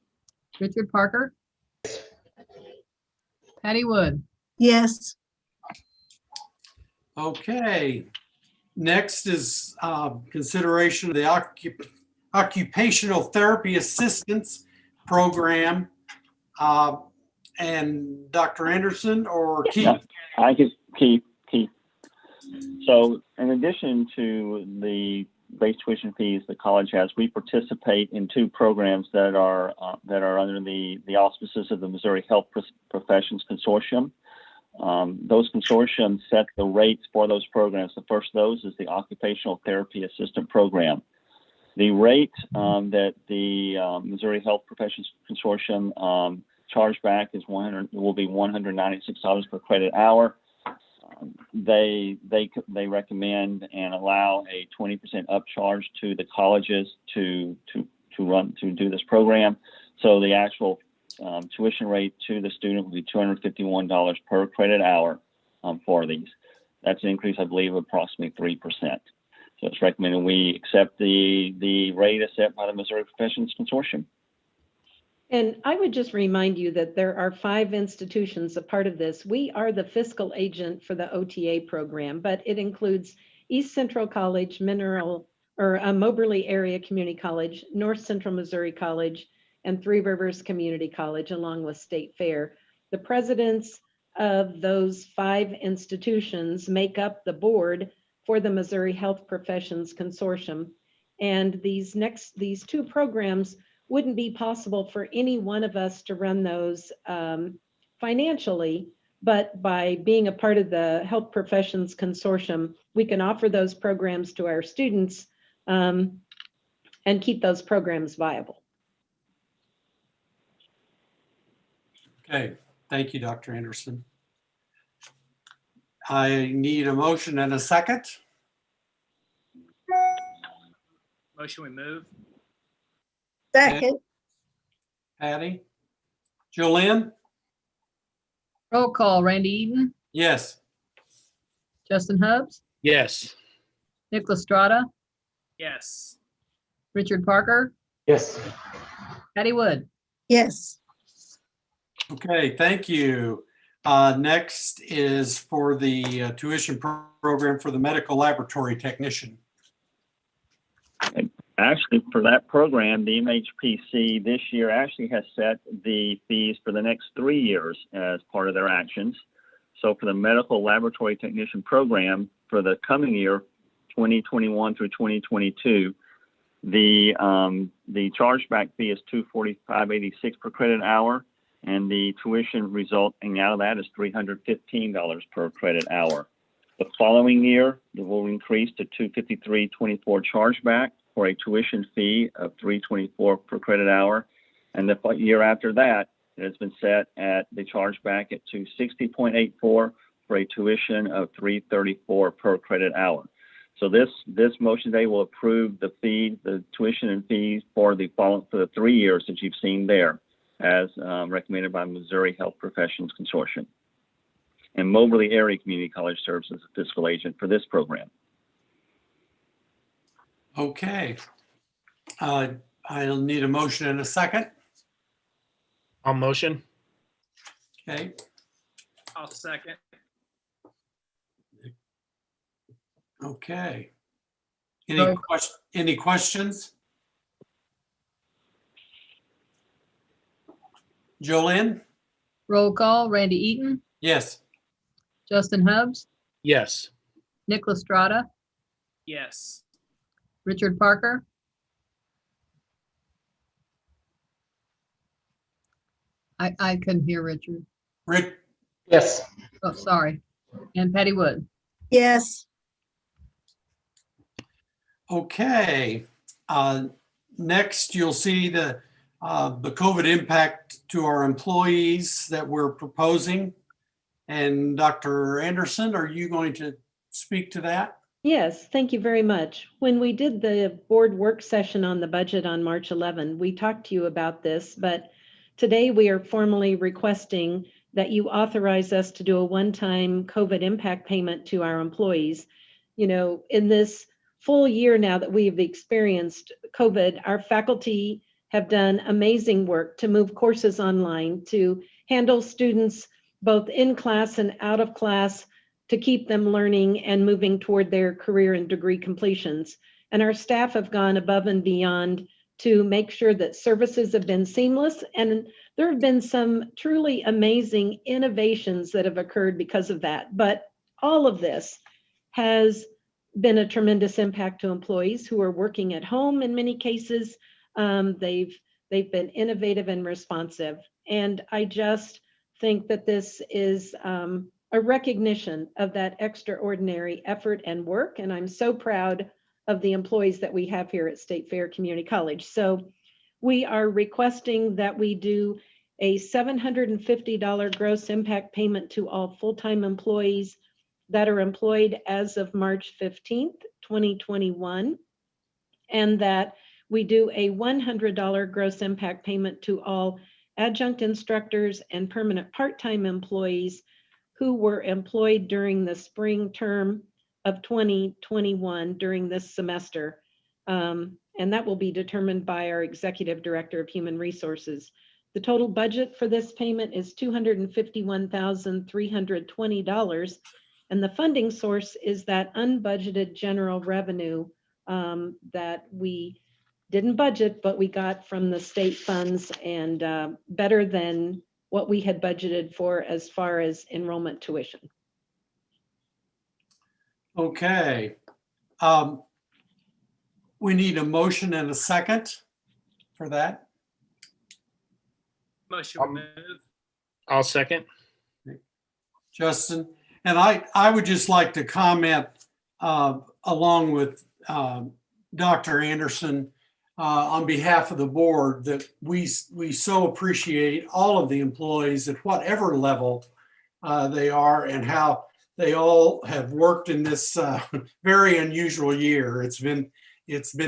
Richard Parker, Patty Wood. Yes. Okay. Next is consideration of the Occupational Therapy Assistance Program. And Dr. Anderson or Keith? Yeah, I could keep. So in addition to the base tuition fees the college has, we participate in two programs that are under the auspices of the Missouri Health Professions Consortium. Those consortiums set the rates for those programs. The first of those is the Occupational Therapy Assistant Program. The rate that the Missouri Health Professions Consortium chargeback will be $196 per credit hour. They recommend and allow a 20% upcharge to the colleges to do this program. So the actual tuition rate to the student will be $251 per credit hour for these. That's an increase, I believe, of approximately 3%. So it's recommended we accept the rate as set by the Missouri Professions Consortium. And I would just remind you that there are 5 institutions a part of this. We are the fiscal agent for the OTA program, but it includes East Central College, Moberly Area Community College, North Central Missouri College, and Three Rivers Community College, along with State Fair. The presidents of those 5 institutions make up the board for the Missouri Health Professions Consortium. And these 2 programs wouldn't be possible for any one of us to run those financially, but by being a part of the Health Professions Consortium, we can offer those programs to our students and keep those programs viable. Okay, thank you, Dr. Anderson. I need a motion and a second. Motion we move. Second. Patty? Jolynn? Roll call, Randy Eaton, Yes. Justin Hubbs, Yes. Nicholas Strata, Yes. Richard Parker, Yes. Patty Wood. Yes. Okay, thank you. Next is for the tuition program for the medical laboratory technician. Actually, for that program, the MHPC this year actually has set the fees for the next 3 years as part of their actions. So for the medical laboratory technician program for the coming year, 2021 through 2022, the chargeback fee is $245.86 per credit hour, and the tuition resulting out of that is $315 per credit hour. The following year, it will increase to $253.24 chargeback for a tuition fee of $324 per credit hour. And the year after that, it has been set at the chargeback at $260.84 for a tuition of $334 per credit hour. So this motion today will approve the tuition and fees for the 3 years that you've seen there, as recommended by Missouri Health Professions Consortium. And Moberly Area Community College serves as a fiscal agent for this program. Okay. I'll need a motion and a second. I'll motion. Okay. I'll second. Okay. Roll- Any questions? Jolynn? Roll call, Randy Eaton, Yes. Justin Hubbs, Yes. Nicholas Strata, Yes. Richard Parker, I couldn't hear Richard. Rick? Yes. Oh, sorry. And Patty Wood. Yes. Okay. Next, you'll see the COVID impact to our employees that we're proposing. And Dr. Anderson, are you going to speak to that? Yes, thank you very much. When we did the board work session on the budget on March 11, we talked to you about this, but today we are formally requesting that you authorize us to do a one-time COVID impact payment to our employees. You know, in this full year now that we've experienced COVID, our faculty have done amazing work to move courses online, to handle students both in class and out of class, to keep them learning and moving toward their career and degree completions. And our staff have gone above and beyond to make sure that services have been seamless. And there have been some truly amazing innovations that have occurred because of that. But all of this has been a tremendous impact to employees who are working at home in many cases. They've been innovative and responsive. And I just think that this is a recognition of that extraordinary effort and work. And I'm so proud of the employees that we have here at State Fair Community College. So we are requesting that we do a $750 gross impact payment to all full-time employees that are employed as of March 15th, 2021, and that we do a $100 gross impact payment to all adjunct instructors and permanent part-time employees who were employed during the spring term of 2021 during this semester. And that will be determined by our Executive Director of Human Resources. The total budget for this payment is $251,320. And the funding source is that unbudgeted general revenue that we didn't budget, but we got from the state funds, and better than what we had budgeted for as far as enrollment tuition. Okay. We need a motion and a second for that. Motion move. I'll second. Justin, and I would just like to comment along with Dr. Anderson on behalf of the board that we so appreciate all of the employees at whatever level they are, and how they all have worked in this very unusual year. It's been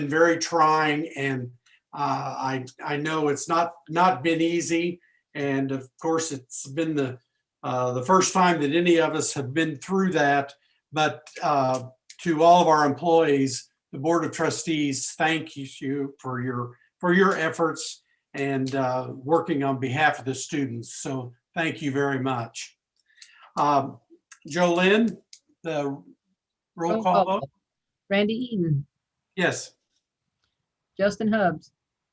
very trying, and I know it's not been easy, and of course it's been the first time that any of us have been through that. But to all of our employees, the Board of Trustees, thank you for your efforts and working on behalf of the students. So thank you very much. Jolynn, the roll call vote? Randy Eaton, Yes. Justin Hubbs,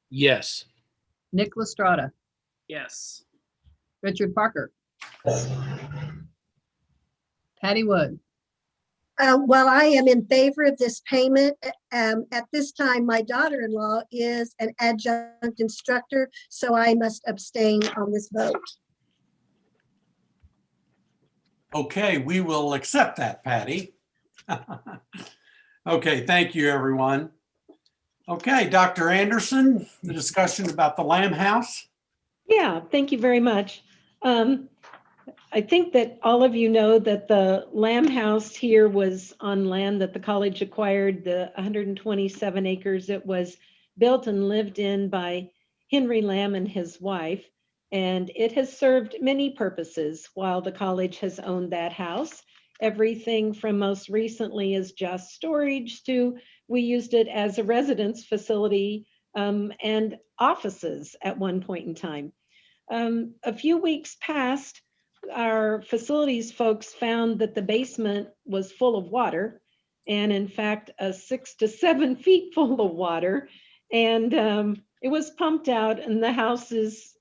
Yes. Nick Lestrada, Yes. Richard Parker, Patty Wood, Well, I am in favor of this payment. At this time, my daughter-in-law is an adjunct instructor, so I must abstain on this vote. Okay, we will accept that, Patty. Okay, thank you, everyone. Okay, Dr. Anderson, the discussion about the Lamb House. Yeah, thank you very much. I think that all of you know that the Lamb House here was on land that the college acquired, the 127 acres. It was built and lived in by Henry Lamb and his wife, and it has served many purposes while the college has owned that house. Everything from most recently is just storage to we used it as a residence facility and offices at one point in time. A few weeks past, our facilities folks found that the basement was full of water, and in fact, 6 to 7 feet full of water. And it was pumped out, and the house is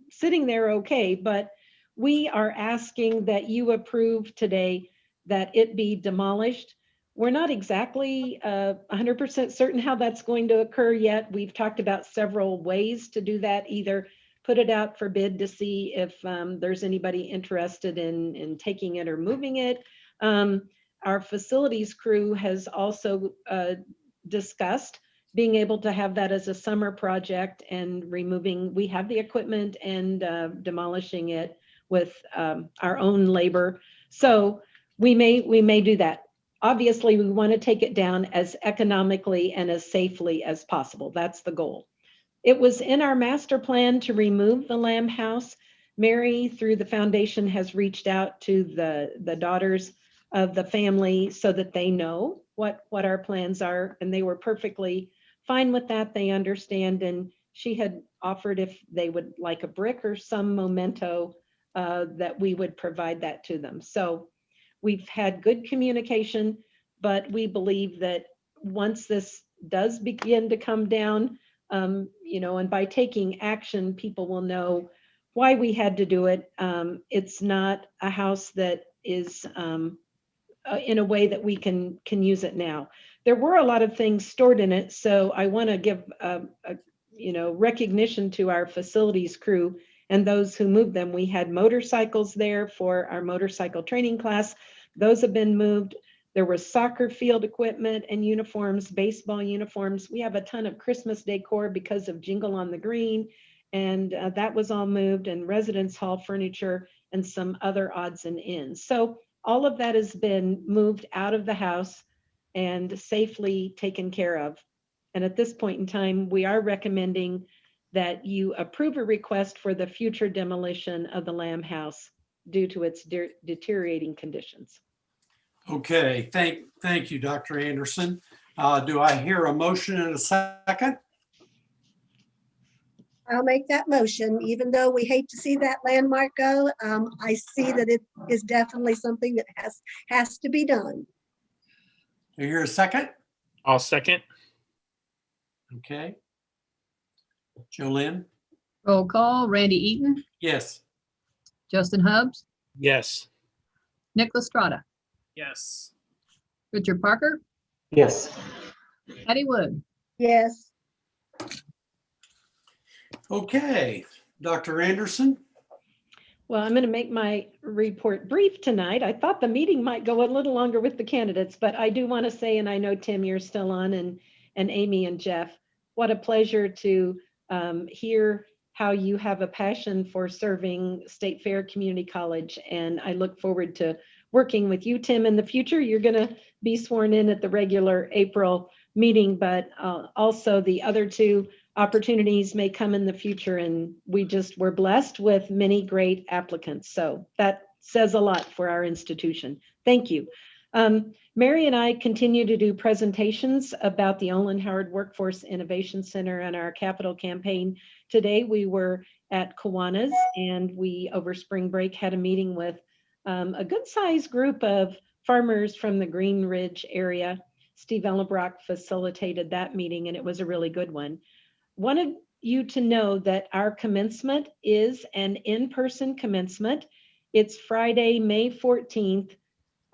sitting there okay. But we are asking that you approve today that it be demolished. We're not exactly 100% certain how that's going to occur yet. We've talked about several ways to do that, either put it out for bid to see if there's anybody interested in taking it or moving it. Our facilities crew has also discussed being able to have that as a summer project and removing, we have the equipment, and demolishing it with our own labor. So we may do that. Obviously, we want to take it down as economically and as safely as possible. That's the goal. It was in our master plan to remove the Lamb House. Mary, through the foundation, has reached out to the daughters of the family so that they know what our plans are, and they were perfectly fine with that. They understand, and she had offered if they would like a brick or some memento that we would provide that to them. So we've had good communication, but we believe that once this does begin to come down, and by taking action, people will know why we had to do it. It's not a house that is in a way that we can use it now. There were a lot of things stored in it, so I want to give recognition to our facilities crew and those who moved them. We had motorcycles there for our motorcycle training class. Those have been moved. There was soccer field equipment and uniforms, baseball uniforms. We have a ton of Christmas decor because of Jingle on the Green, and that was all moved, and residence hall furniture and some other odds and ends. So all of that has been moved out of the house and safely taken care of. And at this point in time, we are recommending that you approve a request for the future demolition of the Lamb House due to its deteriorating conditions. Okay, thank you, Dr. Anderson. Do I hear a motion in a second? I'll make that motion, even though we hate to see that landmark go. I see that it is definitely something that has to be done. Do you hear a second? I'll second. Okay. Jolynn? Roll call, Randy Eaton, Yes. Justin Hubbs, Yes. Nick Lestrada, Yes. Richard Parker, Yes. Patty Wood. Yes. Okay, Dr. Anderson? Well, I'm going to make my report brief tonight. I thought the meeting might go a little longer with the candidates, but I do want to say, and I know Tim, you're still on, and Amy and Jeff, what a pleasure to hear how you have a passion for serving State Fair Community College. And I look forward to working with you, Tim, in the future. You're going to be sworn in at the regular April meeting, but also the other two opportunities may come in the future, and we're blessed with many great applicants. So that says a lot for our institution. Thank you. Mary and I continue to do presentations about the Olin Howard Workforce Innovation Center and our capital campaign. Today we were at Kiwanis, and we over spring break had a meeting with a good sized group of farmers from the Green Ridge area. Steve Ellenbrock facilitated that meeting, and it was a really good one. Wanted you to know that our commencement is an in-person commencement. It's Friday, May 14th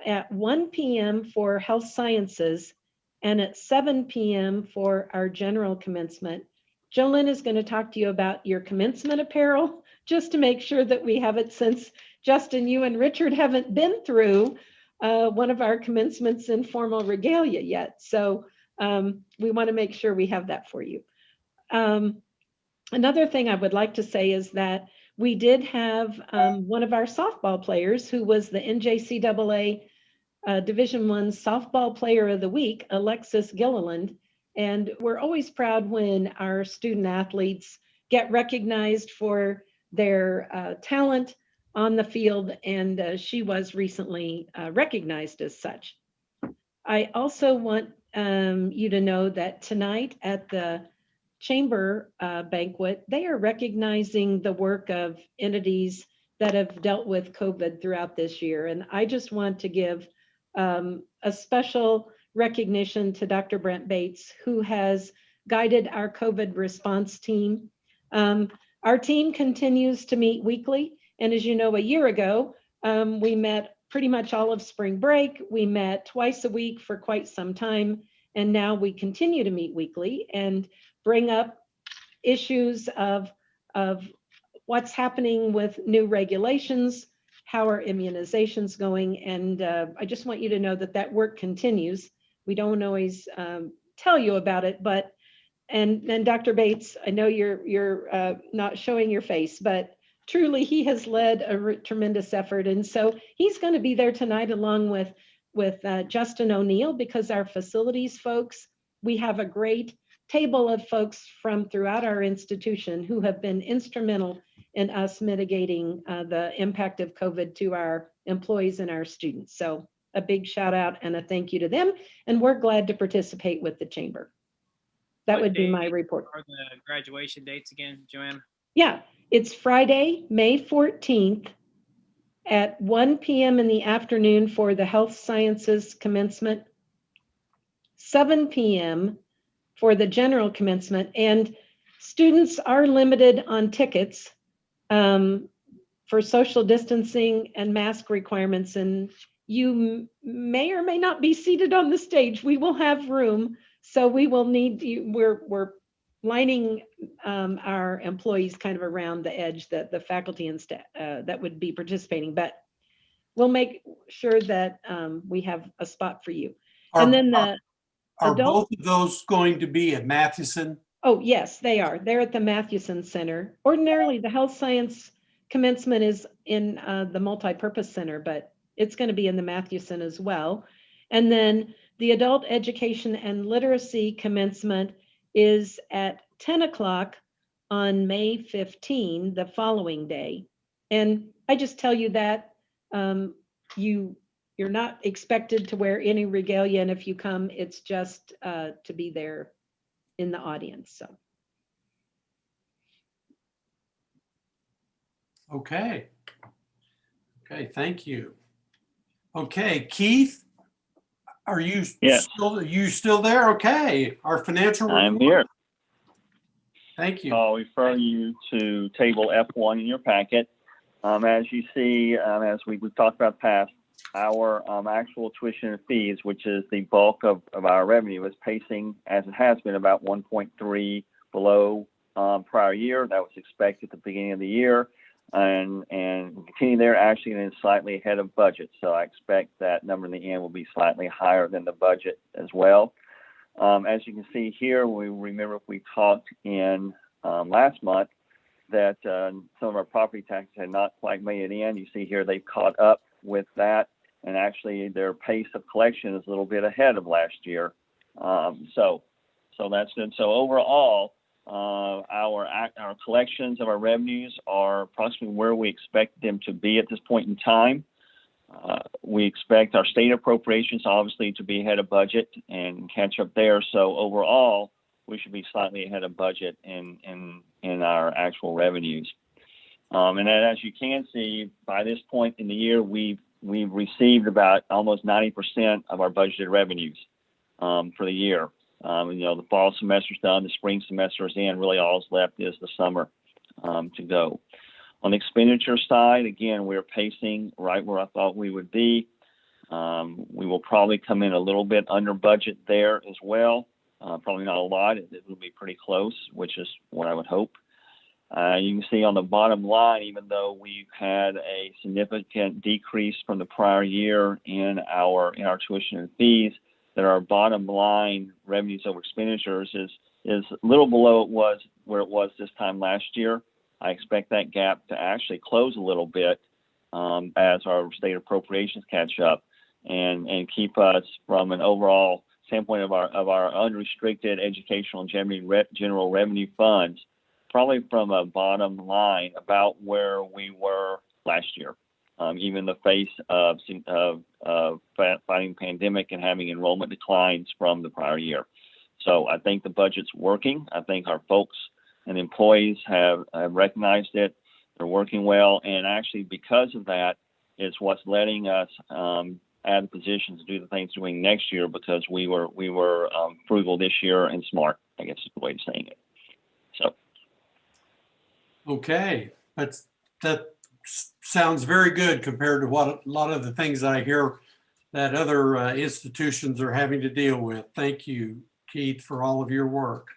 at 1 p.m. for health sciences and at 7 p.m. for our general commencement. Jolynn is going to talk to you about your commencement apparel, just to make sure that we have it, since Justin, you and Richard haven't been through one of our commencements in formal regalia yet. So we want to make sure we have that for you. Another thing I would like to say is that we did have one of our softball players who was the NJCAA Division I Softball Player of the Week, Alexis Gilliland. And we're always proud when our student athletes get recognized for their talent on the field, and she was recently recognized as such. I also want you to know that tonight at the Chamber banquet, they are recognizing the work of entities that have dealt with COVID throughout this year. And I just want to give a special recognition to Dr. Brent Bates, who has guided our COVID response team. Our team continues to meet weekly. And as you know, a year ago, we met pretty much all of spring break. We met twice a week for quite some time. And now we continue to meet weekly and bring up issues of what's happening with new regulations, how are immunizations going, and I just want you to know that that work continues. We don't always tell you about it, but and Dr. Bates, I know you're not showing your face, but truly he has led a tremendous effort, and so he's going to be there tonight along with Justin O'Neill, because our facilities folks, we have a great table of folks from throughout our institution who have been instrumental in us mitigating the impact of COVID to our employees and our students. So a big shout out and a thank you to them. And we're glad to participate with the chamber. That would be my report. Are the graduation dates again, Joanne? Yeah, it's Friday, May 14th at 1 p.m. in the afternoon for the health sciences commencement, 7 p.m. for the general commencement, and students are limited on tickets for social distancing and mask requirements, and you may or may not be seated on the stage. We will have room, so we will need you. We're lining our employees kind of around the edge, that the faculty and staff that would be participating, but we'll make sure that we have a spot for you. And then the Are adult, both of those going to be at Matheson? oh yes, they are. They're at the Mathewson Center. Ordinarily, the health science commencement is in the multipurpose center, but it's going to be in the Mathewson as well. And then the adult education and literacy commencement is at 10 o'clock on May 15, the following day. And I just tell you that you're not expected to wear any regalia, and if you come, it's just to be there in the audience. So. Okay. Okay, thank you. Okay, Keith, are you still there? Okay, our financial report. I'm here. Thank you. I'll refer you to table F1 in your packet. As you see, as we've talked about past, our actual tuition and fees, which is the bulk of our revenue, is pacing, as it has been, about 1.3 below prior year. That was expected at the beginning of the year, and continue there, actually, and is slightly ahead of budget. So I expect that number in the end will be slightly higher than the budget as well. As you can see here, we talked in last month that some of our property taxes had not quite made it in. You see here they've caught up with that, and actually their pace of collection is a little bit ahead of last year. So that's good. So overall, our collections of our revenues are approximately where we expect them to be at this point in time. We expect our state appropriations obviously to be ahead of budget and catch up there. So overall, we should be slightly ahead of budget in our actual revenues. And then, as you can see, by this point in the year, we've received about almost 90% of our budgeted revenues for the year. The fall semester's done, the spring semester is in. Really, all that's left is the summer to go. On the expenditure side, again, we're pacing right where I thought we would be. We will probably come in a little bit under budget there as well. Probably not a lot. It will be pretty close, which is what I would hope. You can see on the bottom line, even though we've had a significant decrease from the prior year in our tuition and fees, that our bottom line revenues over expenditures is a little below where it was this time last year. I expect that gap to actually close a little bit as our state appropriations catch up and keep us from an overall standpoint of our unrestricted educational and general revenue funds, probably from a bottom line about where we were last year, even in the face of fighting pandemic and having enrollment declines from the prior year. So I think the budget's working. I think our folks and employees have recognized it. They're working well, and actually because of that, it's what's letting us add the positions to do the things we're doing next year, because we were frugal this year and smart, I guess is the way of saying it. So. Okay, that sounds very good compared to what a lot of the things I hear that other institutions are having to deal with. Thank you, Keith, for all of your work.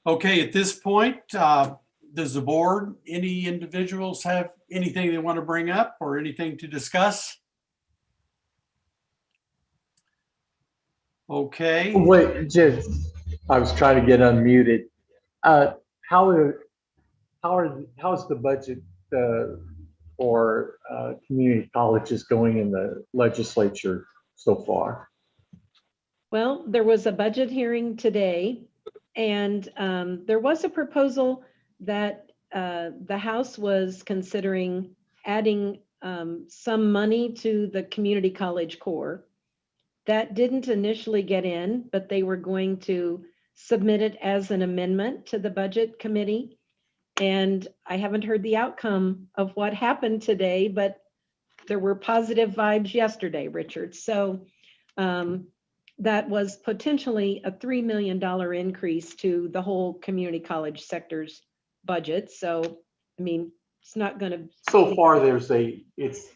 Okay, at this point, does the board, any individuals have anything they want to bring up or anything to discuss? Okay. Wait, just, I was trying to get unmuted. How's the budget for community colleges going in the legislature so far? Well, there was a budget hearing today, And there was a proposal that the House was considering adding some money to the community college core. That didn't initially get in, but they were going to submit it as an amendment to the budget committee. And I haven't heard the outcome of what happened today, but there were positive vibes yesterday, Richard. So that was potentially a $3 million increase to the whole community college sector's budget. So, I mean, it's not going to. So far, it's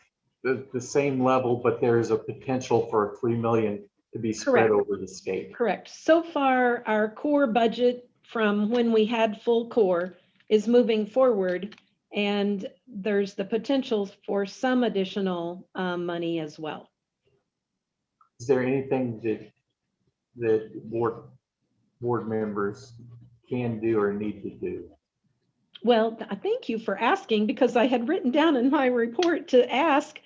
the same level, but there is a potential for $3 million to be spread over the state. Correct. So far, our core budget from when we had full core is moving forward, and there's the potential for some additional money as well. Is there anything that board members can do or need to do? Well, thank you for asking, because I had written down in my report to ask.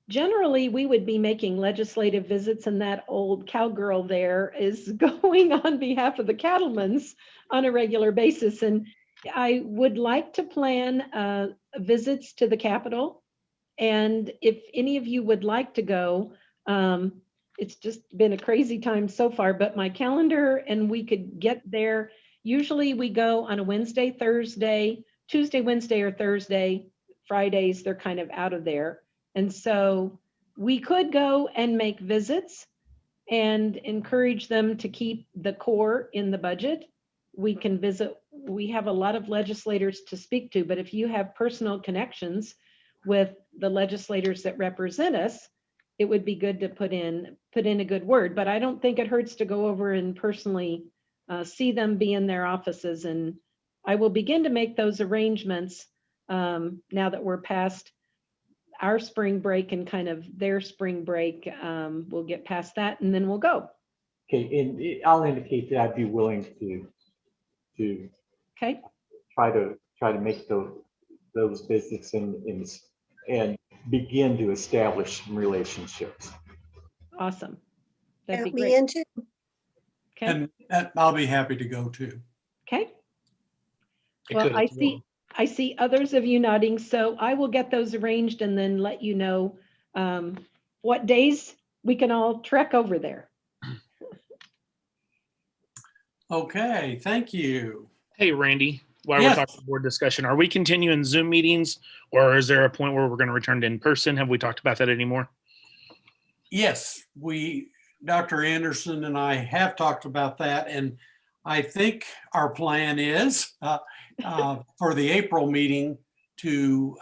Generally, we would be making legislative visits, and that old cowgirl there is going on behalf of the cattlemen's on a regular basis. And I would like to plan visits to the Capitol. And if any of you would like to go, it's just been a crazy time so far, but my calendar, and we could get there. Usually we go on a Wednesday, Thursday, Tuesday, Wednesday, or Thursday. Fridays, they're kind of out of there. And so we could go and make visits and encourage them to keep the core in the budget. We can visit. We have a lot of legislators to speak to, but if you have personal connections with the legislators that represent us, it would be good to put in a good word. But I don't think it hurts to go over and personally see them, be in their offices. And I will begin to make those arrangements now that we're past our spring break and kind of their spring break. We'll get past that and then we'll go. Okay, and I'll indicate that I'd be willing to Okay. try to make those visits and begin to establish some relationships. Awesome. That'd be Count me great. in too. Okay. And I'll be happy to go too. Okay. I Well, could as I see others of you nodding, so I will get those arranged and then let you know what days we can all trek over there. Okay, thank you. Hey, Randy, while Yes. we're talking board discussion, are we continuing Zoom meetings, or is there a point where we're going to return to in person? Have we talked about that anymore? Yes, Dr. Anderson and I have talked about that, and I think our plan is for the April meeting to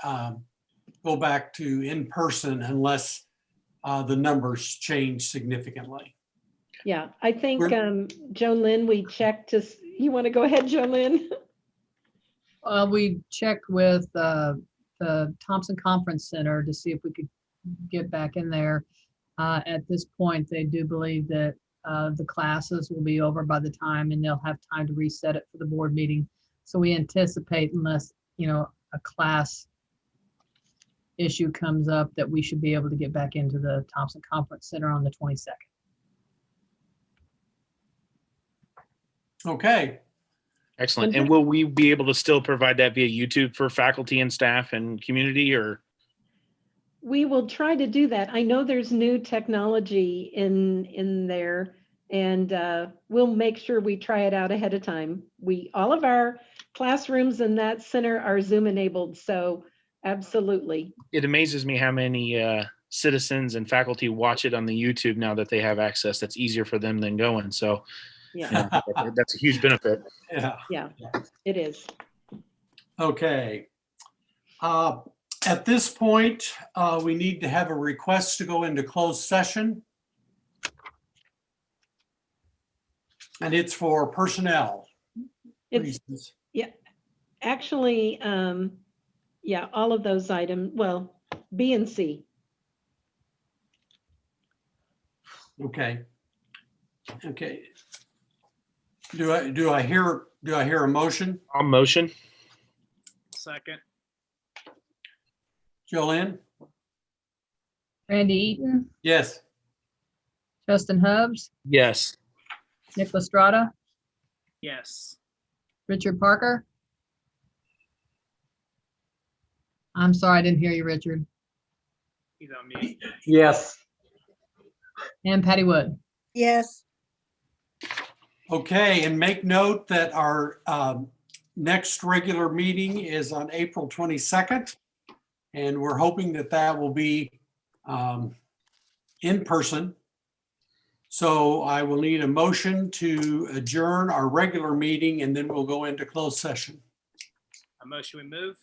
go back to in person unless the numbers change significantly. Yeah, I think Jolynn, we checked to, you want to go ahead, Jolynn? We checked with the Thompson Conference Center to see if we could get back in there. At this point, they do believe that the classes will be over by the time, and they'll have time to reset it for the board meeting. So we anticipate, unless, a class issue comes up, that we should be able to get back into the Thompson Conference Center on the 22nd. Okay, Excellent. And will we be able to still provide that via YouTube for faculty and staff and community, or? We will try to do that. I know there's new technology in there, and we'll make sure we try it out ahead of time. All of our classrooms in that center are Zoom enabled, so absolutely. It amazes me how many citizens and faculty watch it on the YouTube now that they have access. That's easier for them than going. So Yeah, that's a huge benefit. yeah, it is. okay. At this point, we need to have a request to go into closed session. And it's for personnel reasons. Actually, yeah, all of those items, well, B and C. Okay. Okay. Do I hear a motion? I'll motion. Second. Jolynn? Randy Eaton, Yes. Justin Hubbs, Yes. Nick Lestrada, Yes. Richard Parker? I'm sorry, I didn't hear you, Richard. He's on mute. Yes. And Patty Wood? Yes, Okay, and make note that our next regular meeting is on April 22nd. And we're hoping that that will be in person. So I will need a motion to adjourn our regular meeting, and then we'll go into closed session. A motion we move?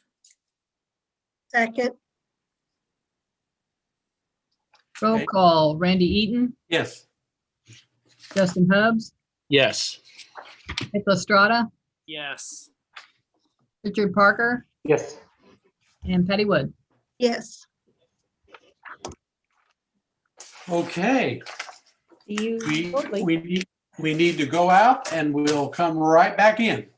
second, Roll Okay. call, Randy Eaton, Yes. Justin Hubbs, Yes. Nick Estrada, Yes. Richard Parker, Yes. and Patty Wood. yes. Okay, See you shortly. we need to go out and we'll come right back in.